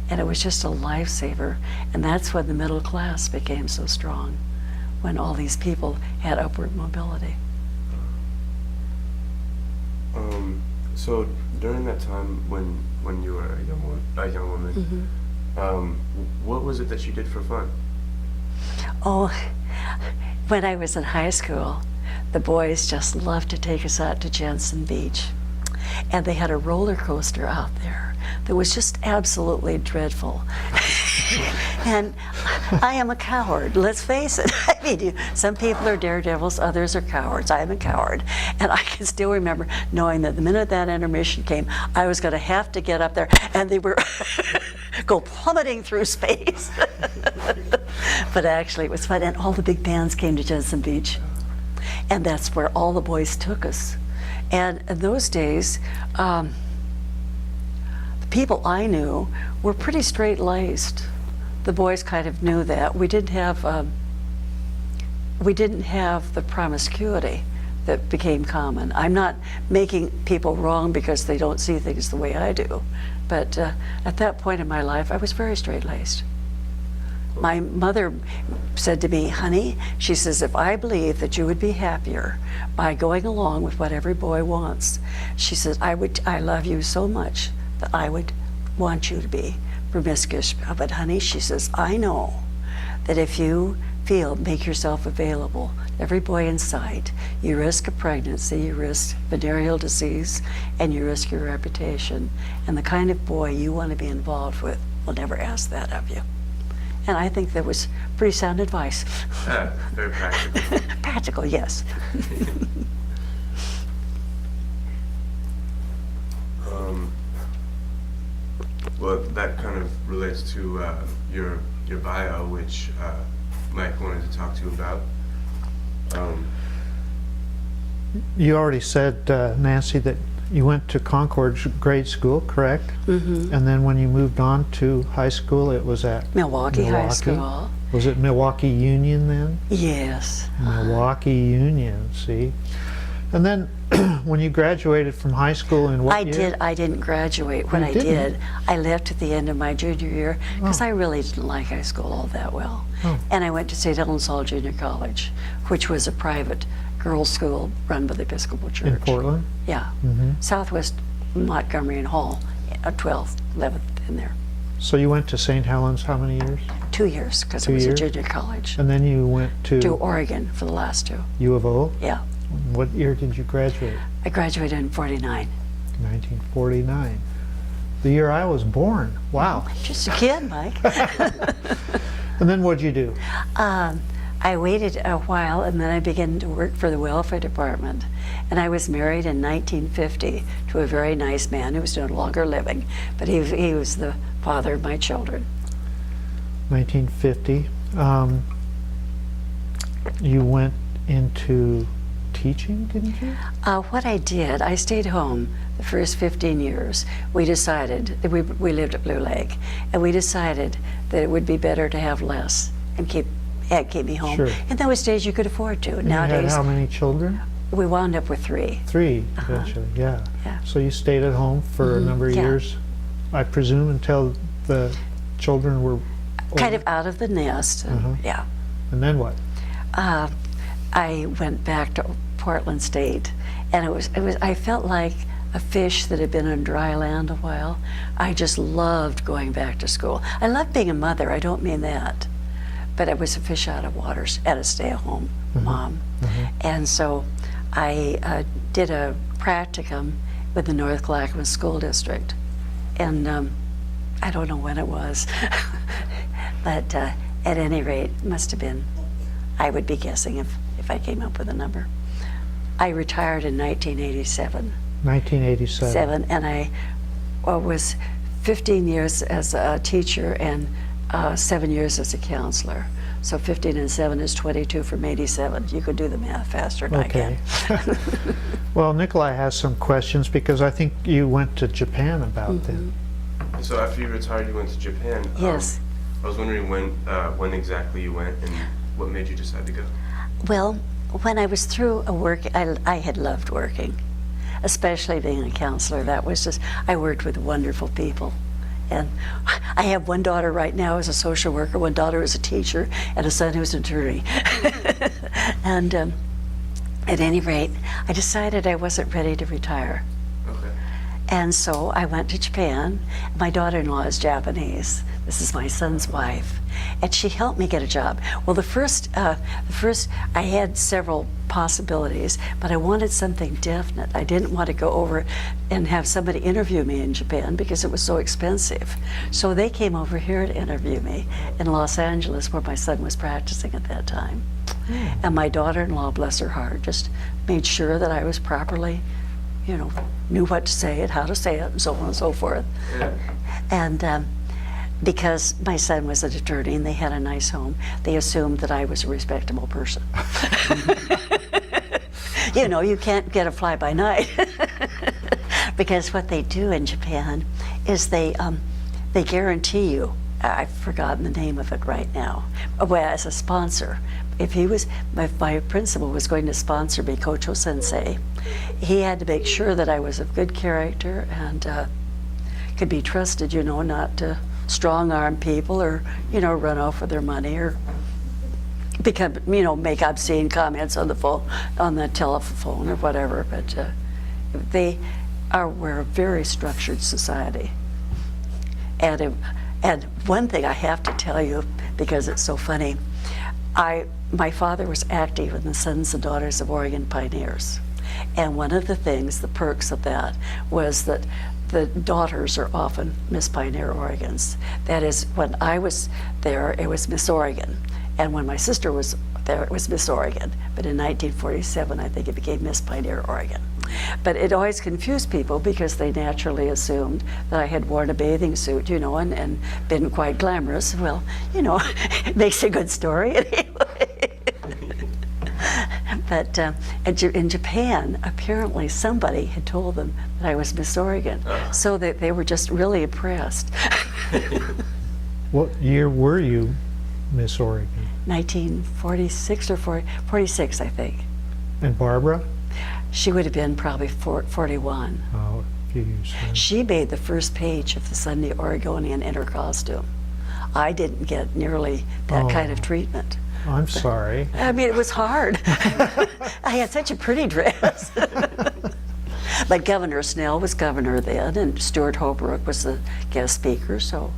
And it was just a lifesaver. And that's when the middle class became so strong, when all these people had upward mobility. So during that time when you were a young woman, what was it that you did for fun? Oh, when I was in high school, the boys just loved to take us out to Jensen Beach. And they had a roller coaster out there that was just absolutely dreadful. And I am a coward, let's face it. I mean, some people are daredevils, others are cowards. I am a coward. And I can still remember knowing that the minute that intermission came, I was going to have to get up there, and they were go plummeting through space. But actually, it was fun, and all the big bands came to Jensen Beach. And that's where all the boys took us. And in those days, the people I knew were pretty straight-laced. The boys kind of knew that. We didn't have the promiscuity that became common. I'm not making people wrong because they don't see things the way I do. But at that point in my life, I was very straight-laced. My mother said to me, honey, she says, if I believe that you would be happier by going along with what every boy wants, she says, I love you so much that I would want you to be promiscuous. But honey, she says, I know that if you make yourself available to every boy in sight, you risk a pregnancy, you risk venereal disease, and you risk your reputation. And the kind of boy you want to be involved with will never ask that of you. And I think that was pretty sound advice. Very practical. Practical, yes. Well, that kind of relates to your bio, which Mike wanted to talk to you about. You already said, Nancy, that you went to Concord grade school, correct? Mm-hmm. And then when you moved on to high school, it was at Milwaukee High School. Was it Milwaukee Union then? Yes. Milwaukee Union, see? And then when you graduated from high school in what year? I didn't graduate. When I did, I left at the end of my junior year because I really didn't like high school all that well. And I went to St. Helens Hall Junior College, which was a private girls' school run by the Episcopal Church. In Portland? Yeah. Southwest Montgomery and Hall, 12th, 11th in there. So you went to St. Helens how many years? 2 years, because it was a junior college. And then you went to Oregon for the last 2. U of O? Yeah. What year did you graduate? I graduated in 49. 1949. The year I was born. Wow. Just a kid, Mike. And then what'd you do? I waited a while, and then I began to work for the welfare department. And I was married in 1950 to a very nice man who was no longer living, but he was the father of my children. 1950. You went into teaching, didn't you? What I did, I stayed home the first 15 years, we decided that we lived at Blue Lake, and we decided that it would be better to have less and keep me home. Sure. In those days, you could afford to. And you had Nowadays, how many children? we wound up with 3. 3, eventually, yeah. Yeah. So you stayed at home for a number of yeah. years, I presume, until the children were Kind older? of out of the nest, and, yeah. And then what? I went back to Portland State, and I felt like a fish that had been on dry land a while. I just loved going back to school. I loved being a mother, I don't mean that, but I was a fish out of water, at a stay-at-home mom. And so I did a practicum with the North Clackamas School District, and I don't know when it was, but at any rate, it must have been, I would be guessing if I came up with a number. I retired in 1987. 1987. And I was 15 years as a teacher and 7 years as a counselor. So 15 and 7 is 22 from 87. You could do the math faster than Okay. I can. Well, Nikolai has some questions because I think you went to Japan about them. So after you retired, you went to Japan. Yes. I was wondering when exactly you went and what made you decide to go. Well, when I was through I had loved working, especially being a counselor. That was just, I worked with wonderful people. And I have one daughter right now as a social worker, one daughter as a teacher, and a son who's an attorney. And at any rate, I decided I wasn't ready to retire. Okay. And so I went to Japan. My daughter-in-law is Japanese. This is my son's wife. And she helped me get a job. Well, the first, I had several possibilities, but I wanted something definite. I didn't want to go over and have somebody interview me in Japan because it was so expensive. So they came over here to interview me in Los Angeles, where my son was practicing at that time. And my daughter-in-law, bless her heart, just made sure that I was properly, you know, knew what to say and how to say it and so on and so forth. Yeah. And because my son was an attorney and they had a nice home, they assumed that I was a respectable person. You know, you can't get a fly-by-night. Because what they do in Japan is they guarantee you, I've forgotten the name of it right now, well, as a sponsor. If my principal was going to sponsor me, Kocho Sensei, he had to make sure that I was of good character and could be trusted, you know, not to strong-arm people or, you know, run off with their money or become, you know, make obscene comments on the phone, on the telephone or whatever. But we're a very structured society. And one thing I have to tell you, because it's so funny, my father was active in the Sons and Daughters of Oregon Pioneers. And one of the things, the perks of that, was that the daughters are often Miss Pioneer Oregons. That is, when I was there, it was Miss Oregon. And when my sister was there, it was Miss Oregon. But in 1947, I think it became Miss Pioneer Oregon. But it always confused people because they naturally assumed that I had worn a bathing suit, you know, and been quite glamorous. Well, you know, it makes a good story anyway. But in Japan, apparently somebody had told them that I was Miss Oregon, so that they were just really impressed. What year were you Miss Oregon? 1946 or 46, I think. And Barbara? She would have been probably 41. Oh, a few years. She made the first page of the Sunday Oregonian in her costume. I didn't get nearly that kind of treatment. I'm sorry. I mean, it was hard. I had such a pretty dress. But Governor Snell was governor then, and Stuart Holbrook was the guest speaker, so.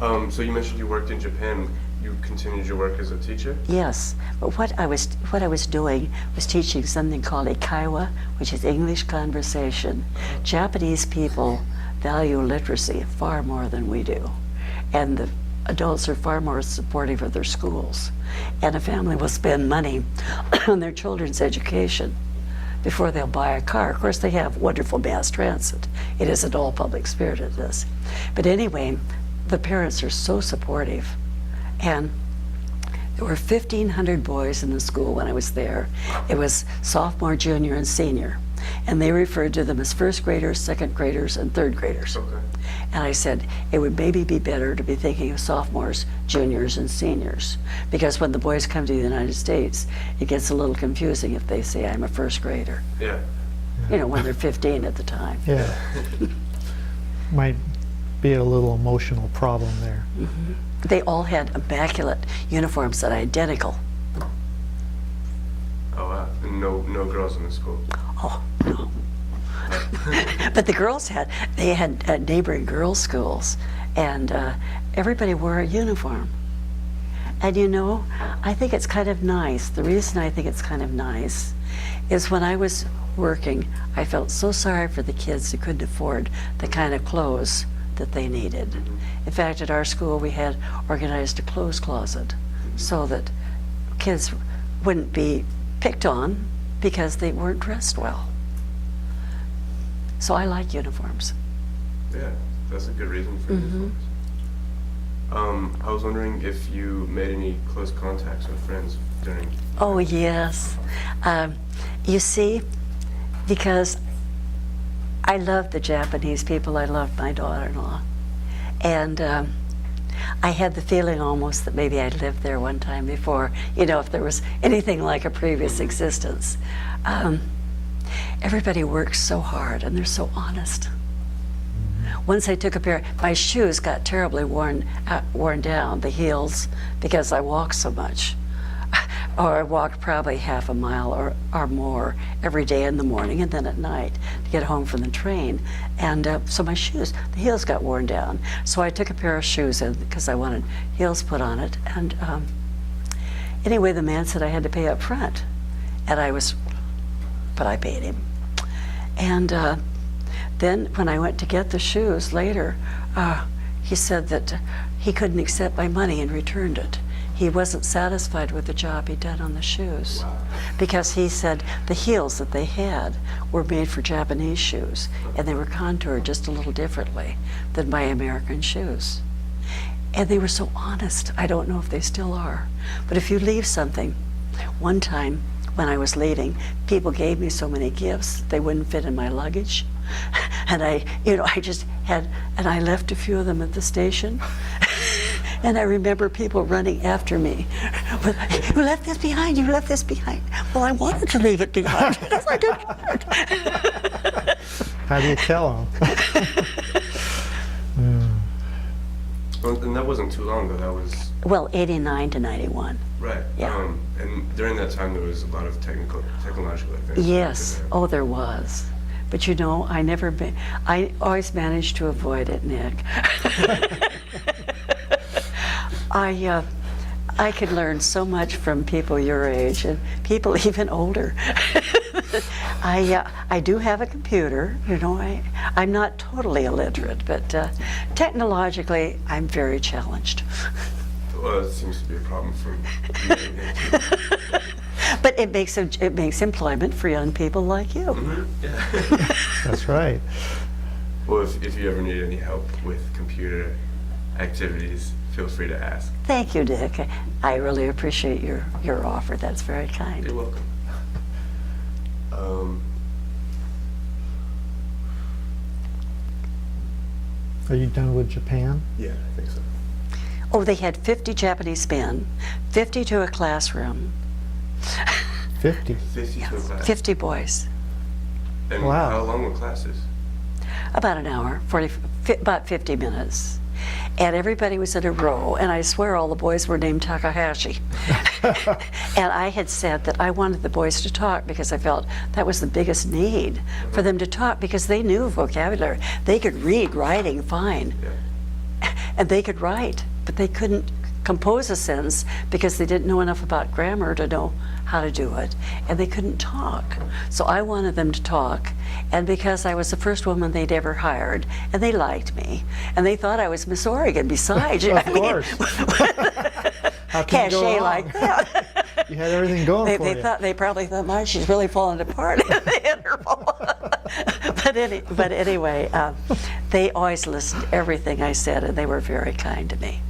So you mentioned you worked in Japan. You continued your work as a teacher? Yes, but what I was doing was teaching something called Ikaiwa, which is English conversation. Japanese people value literacy far more than we do, and the adults are far more supportive of their schools. And a family will spend money on their children's education before they'll buy a car. Of course, they have wonderful mass transit. It isn't all public spirited, this. But anyway, the parents are so supportive. And there were 1,500 boys in the school when I was there. It was sophomore, junior, and senior. And they referred to them as first graders, second graders, and third graders. Okay. And I said, it would maybe be better to be thinking of sophomores, juniors, and seniors. Because when the boys come to the United States, it gets a little confusing if they say, I'm a first grader. Yeah. You know, when they're 15 at the time. Yeah. Might be a little emotional problem there. They all had immaculate uniforms that are identical. Oh wow. And no girls in the school. Oh, no. But the girls had neighboring girls' schools, and everybody wore a uniform. And you know, I think it's kind of nice. The reason I think it's kind of nice is when I was working, I felt so sorry for the kids who couldn't afford the kind of clothes that they needed. In fact, at our school, we had organized a clothes closet so that kids wouldn't be picked on because they weren't dressed well. So I like uniforms. Yeah, that's a good reason for uniforms. I was wondering if you made any close contacts with friends during. Oh, yes. You see, because I love the Japanese people, I loved my daughter-in-law. And I had the feeling almost that maybe I'd lived there one time before, you know, if there was anything like a previous existence. Everybody works so hard and they're so honest. Once I took a pair, my shoes got terribly worn down, the heels, because I walked so much. Or I walked probably half a mile or more every day in the morning and then at night to get home from the train. And so my shoes, the heels got worn down. So I took a pair of shoes because I wanted heels put on it. And anyway, the man said I had to pay up front. And but I paid him. And then when I went to get the shoes later, he said that he couldn't accept my money and returned it. He wasn't satisfied with the job he'd done on the shoes. Wow. Because he said the heels that they had were made for Japanese shoes, and they were contoured just a little differently than my American shoes. And they were so honest. I don't know if they still are. But if you leave something, one time when I was leaving, people gave me so many gifts they wouldn't fit in my luggage. And I left a few of them at the station. And I remember people running after me. You left this behind, you left this behind. Well, I wanted to leave it behind. Yes, I did. How do you tell them? Well, and that wasn't too long ago. That was. Well, 89 to 91. Right. Yeah. And during that time, there was a lot of technological advances. Yes. Oh, there was. But you know, I always managed to avoid it, Nick. I could learn so much from people your age and people even older. I do have a computer, you know, I'm not totally illiterate, but technologically I'm very challenged. Well, it seems to be a problem for many people. But it makes employment for young people like you. Yeah. That's right. Well, if you ever need any help with computer activities, feel free to ask. Thank you, Dick. I really appreciate your offer. That's very kind. You're welcome. Are you done with Japan? Yeah, I think so. Oh, they had 50 Japanese men, 50 to a classroom. 50. 50 to a class. 50 boys. And Wow. how long were classes? About an hour, about 50 minutes. And everybody was in a row, and I swear all the boys were named Takahashi. And I had said that I wanted the boys to talk because I felt that was the biggest need for them to talk because they knew vocabulary. They could read writing fine, Yeah. and they could write, but they couldn't compose a sentence because they didn't know enough about grammar to know how to do it, and they couldn't talk. So I wanted them to talk, and because I was the first woman they'd ever hired, and they liked me, and they thought I was Miss Oregon besides. Of course. How can you go Cachet wrong? like that. You had everything going for you. They probably thought, "My, she's really falling apart in the interval." but anyway, they always listened to everything I said, and they were very kind to me.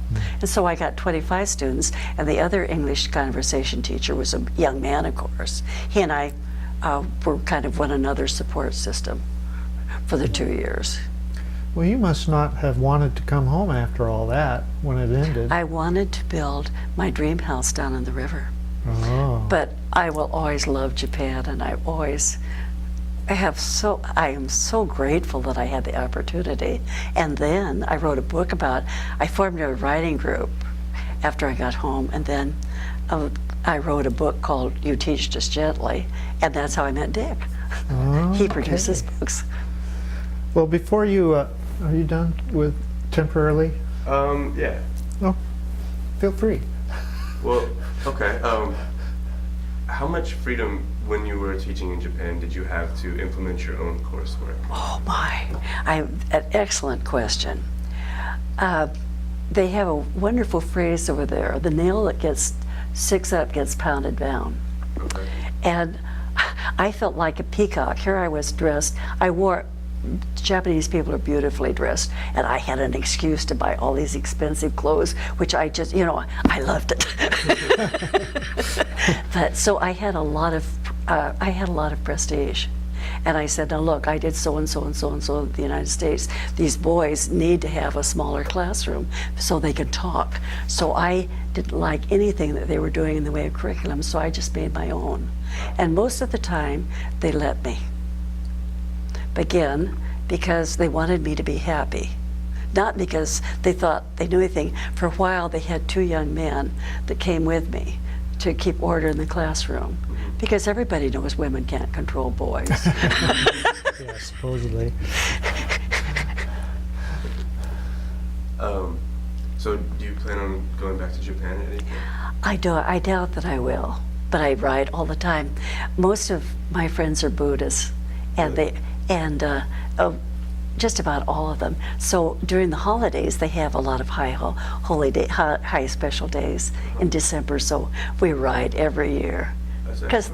And so I got 25 students, and the other English conversation teacher was a young man, of course. He and I were kind of one another's support system for the 2 years. Well, you must not have wanted to come home after all that when it ended. I wanted to build my dream house down on the river. Oh. But I will always love Japan, and I am so grateful that I had the opportunity. And then I wrote a book I formed a writing group after I got home, and then I wrote a book called You Teach Us Gently, and that's how I met Dick. Oh, He produces books. Well, before you, are you done with temporarily? Yeah. Oh, feel free. Well, okay. How much freedom, when you were teaching in Japan, did you have to implement your own coursework? Oh my, an excellent question. They have a wonderful phrase over there, the nail that gets sticks up gets pounded down. Okay. And I felt like a peacock. Here I was dressed, Japanese people are beautifully dressed, and I had an excuse to buy all these expensive clothes, which I just, I loved it. But so I had a lot of prestige. And I said, now look, I did so and so and so and so in the United States. These boys need to have a smaller classroom so they can talk. So I didn't like anything that they were doing in the way of curriculum, so I just made my own. And most of the time, they let me. Again, because they wanted me to be happy. Not because they thought they knew anything. For a while, they had 2 young men that came with me to keep order in the classroom. Because everybody knows women can't control boys. Yeah, supposedly. So do you plan on going back to Japan at any point? I doubt that I will, but I write all the time. Most of my friends are Buddhists, and just about all of them. So during the holidays, they have a lot of high special days in December. So we ride every year. Because,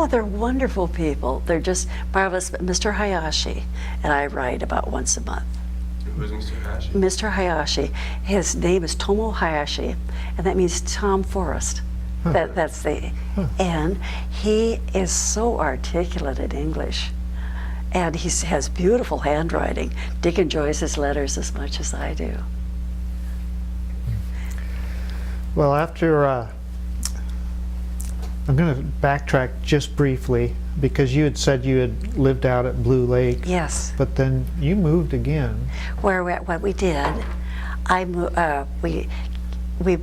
they're wonderful people. They're just marvelous. Mr. Hayashi and I ride about once a month. Who's Mr. Hayashi? Mr. Hayashi. His name is Tomo Hayashi, and that means Tom Forest. And he is so articulate in English. And he has beautiful handwriting. Dick enjoys his letters as much as I do. Well, after I'm going to backtrack just briefly, because you had said you had lived out at Blue Lake. Yes. But then you moved again. What we did, we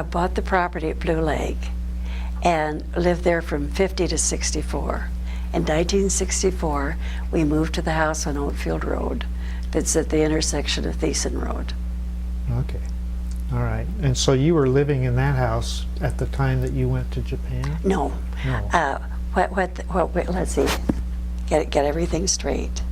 bought the property at Blue Lake and lived there from 50 to 64. In 1964, we moved to the house on Oatfield Road that's at the intersection of Thiessen Road. Okay. All right. And so you were living in that house at the time that you went to Japan? No. No. Let's see. Get everything straight.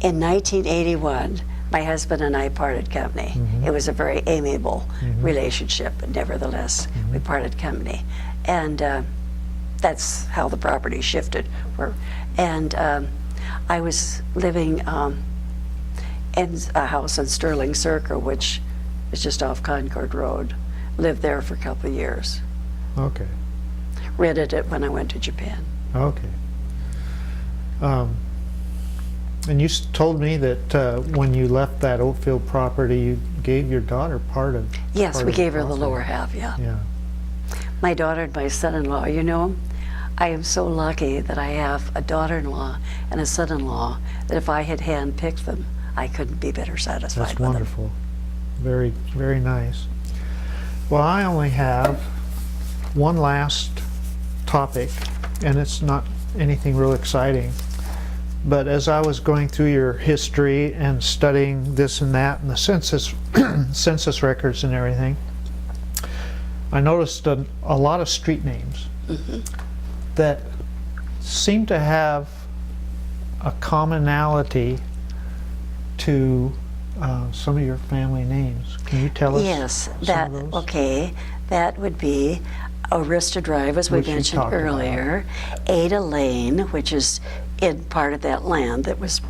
In 1981, my husband and I parted company. Mm-hmm. It was a very amiable relationship, but nevertheless, we parted company. And that's how the property shifted. And I was living in a house on Sterling Circle, which is just off Concord Road. Lived there for a couple of years. Okay. Rented it when I went to Japan. Okay. And you told me that when you left that Oatfield property, you gave your daughter part of. Yes, part we of gave her the property. lower half, yeah. Yeah. My daughter and my son-in-law, I am so lucky that I have a daughter-in-law and a son-in-law that if I had hand-picked them, I couldn't be better satisfied That's with them. wonderful. Very, very nice. Well, I only have one last topic, and it's not anything real exciting. But as I was going through your history and studying this and that and the census records and everything, I noticed a lot of street names that seem to have a commonality to some of your family names. Can you tell us Yes, some of those? okay. That would be Arista Drive, as we Which you mentioned talked about. earlier. Ada Lane, which is in part of that land that was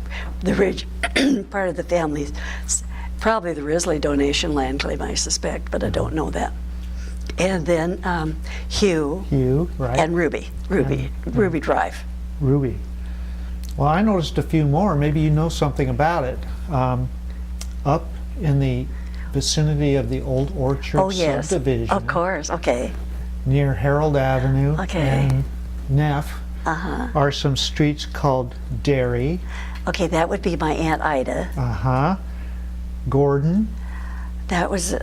the part of the family's, probably the Risley donation land claim, I suspect, but I don't know that. And then Hugh Hugh, right? and Ruby Drive. Ruby. Well, I noticed a few more. Maybe you know something about it. Up in the vicinity of the Old Orchard Oh, yes. subdivision, Of course. Okay. near Harold Avenue Okay. and Neff, Uh-huh. are some streets called Dairy, Okay, that would be my Aunt Ida. Gordon, That was,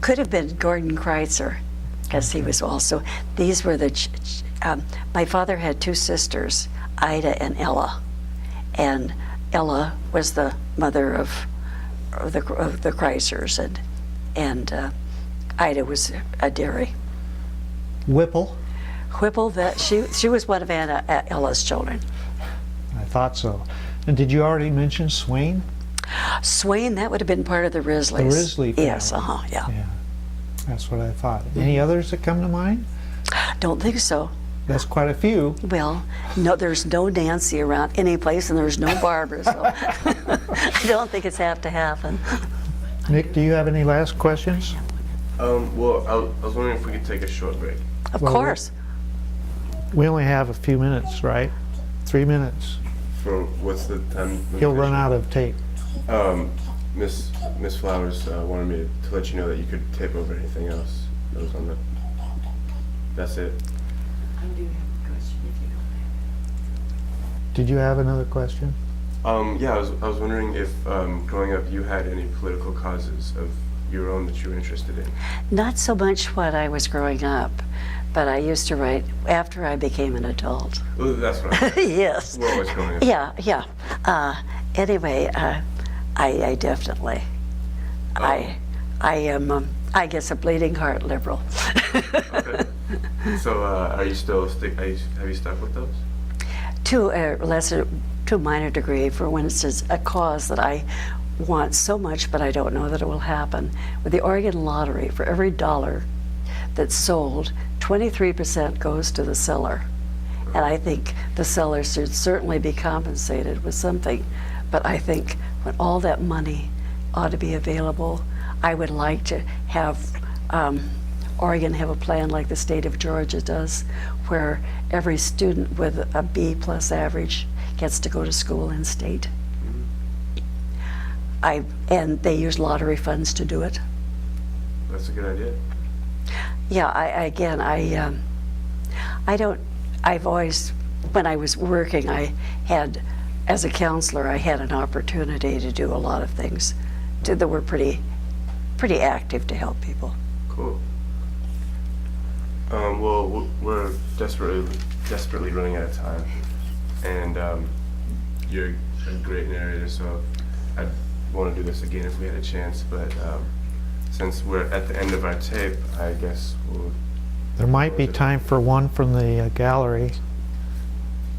could have been Gordon Kreitzer, because he was also, these were the, my father had two sisters, Ida and Ella. And Ella was the mother of the Kreitzers, and Ida was a dairy. Whipple. Whipple, that she was one of Ella's children. I thought so. And did you already mention Swain? Swain, that would have been part of the Risleys. The Risley family. Yes, yeah. Yeah, that's what I thought. Any others that come to mind? Don't think so. That's quite a few. Well, no, there's no Nancy around any place, and there's no Barbara, so I don't think it's apt to happen. Nick, do you have any last questions? Well, I was wondering if we could take a short break. Of Well, course. We only have a few minutes, right? 3 minutes. For what's the time? He'll run out of tape. Miss Flowers wanted me to let you know that you could tape over anything else that was on the. That's it. I do have a question if you don't mind. Did you have another question? Yeah, I was wondering if growing up you had any political causes of your own that you were interested in. Not so much when I was growing up, but I used to write after I became an adult. Oh, that's what I meant. Yes. We're always growing up. Yeah. Anyway, I definitely, I am, I guess, a bleeding heart liberal. Okay. So, are you still have you stuck with those? To a minor degree, for when it's a cause that I want so much, but I don't know that it will happen. With the Oregon lottery, for every dollar that's sold, 23% goes to the seller. And I think the seller should certainly be compensated with something. But I think when all that money ought to be available, I would like to have Oregon have a plan like the state of Georgia does, where every student with a B+ average gets to go to school in state. And they use lottery funds to do it. That's a good idea. Yeah, I've always, when I was working, as a counselor, I had an opportunity to do a lot of things that were pretty active to help people. Cool. Well, we're desperately running out of time, and you're a great narrator, so I'd want to do this again if we had a chance, but since we're at the end of our tape, I guess we'll... There might be time for one from the gallery.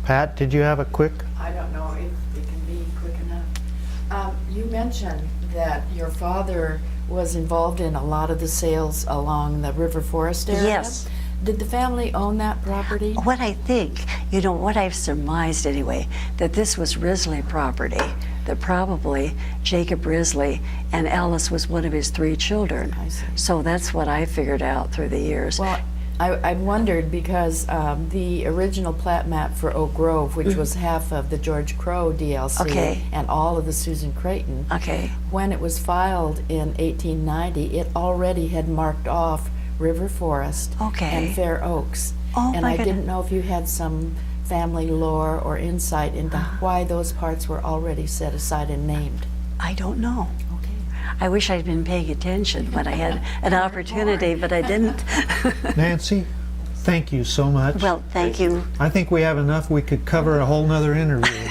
Pat, did you have a quick? I don't know if it can be quick enough. You mentioned that your father was involved in a lot of the sales along the River Forest area. Yes. Did the family own that property? What I think, what I've surmised anyway, that this was Risley property, that probably Jacob Risley, and Alice was one of his 3 children. I see. So that's what I figured out through the years. Well, I wondered because the original plat map for Oak Grove, which was half of the George Crow DLC Okay. and all of the Susan Creighton, Okay. when it was filed in 1890, it already had marked off River Forest Okay. and Fair Oaks. Oh, and my I goodness. didn't know if you had some family lore or insight into why those parts were already set aside and named. I don't know. Okay. I wish I'd been paying attention when I had an opportunity, but I didn't. Nancy, thank you so much. Well, thank you. I think we have enough. We could cover a whole nother interview.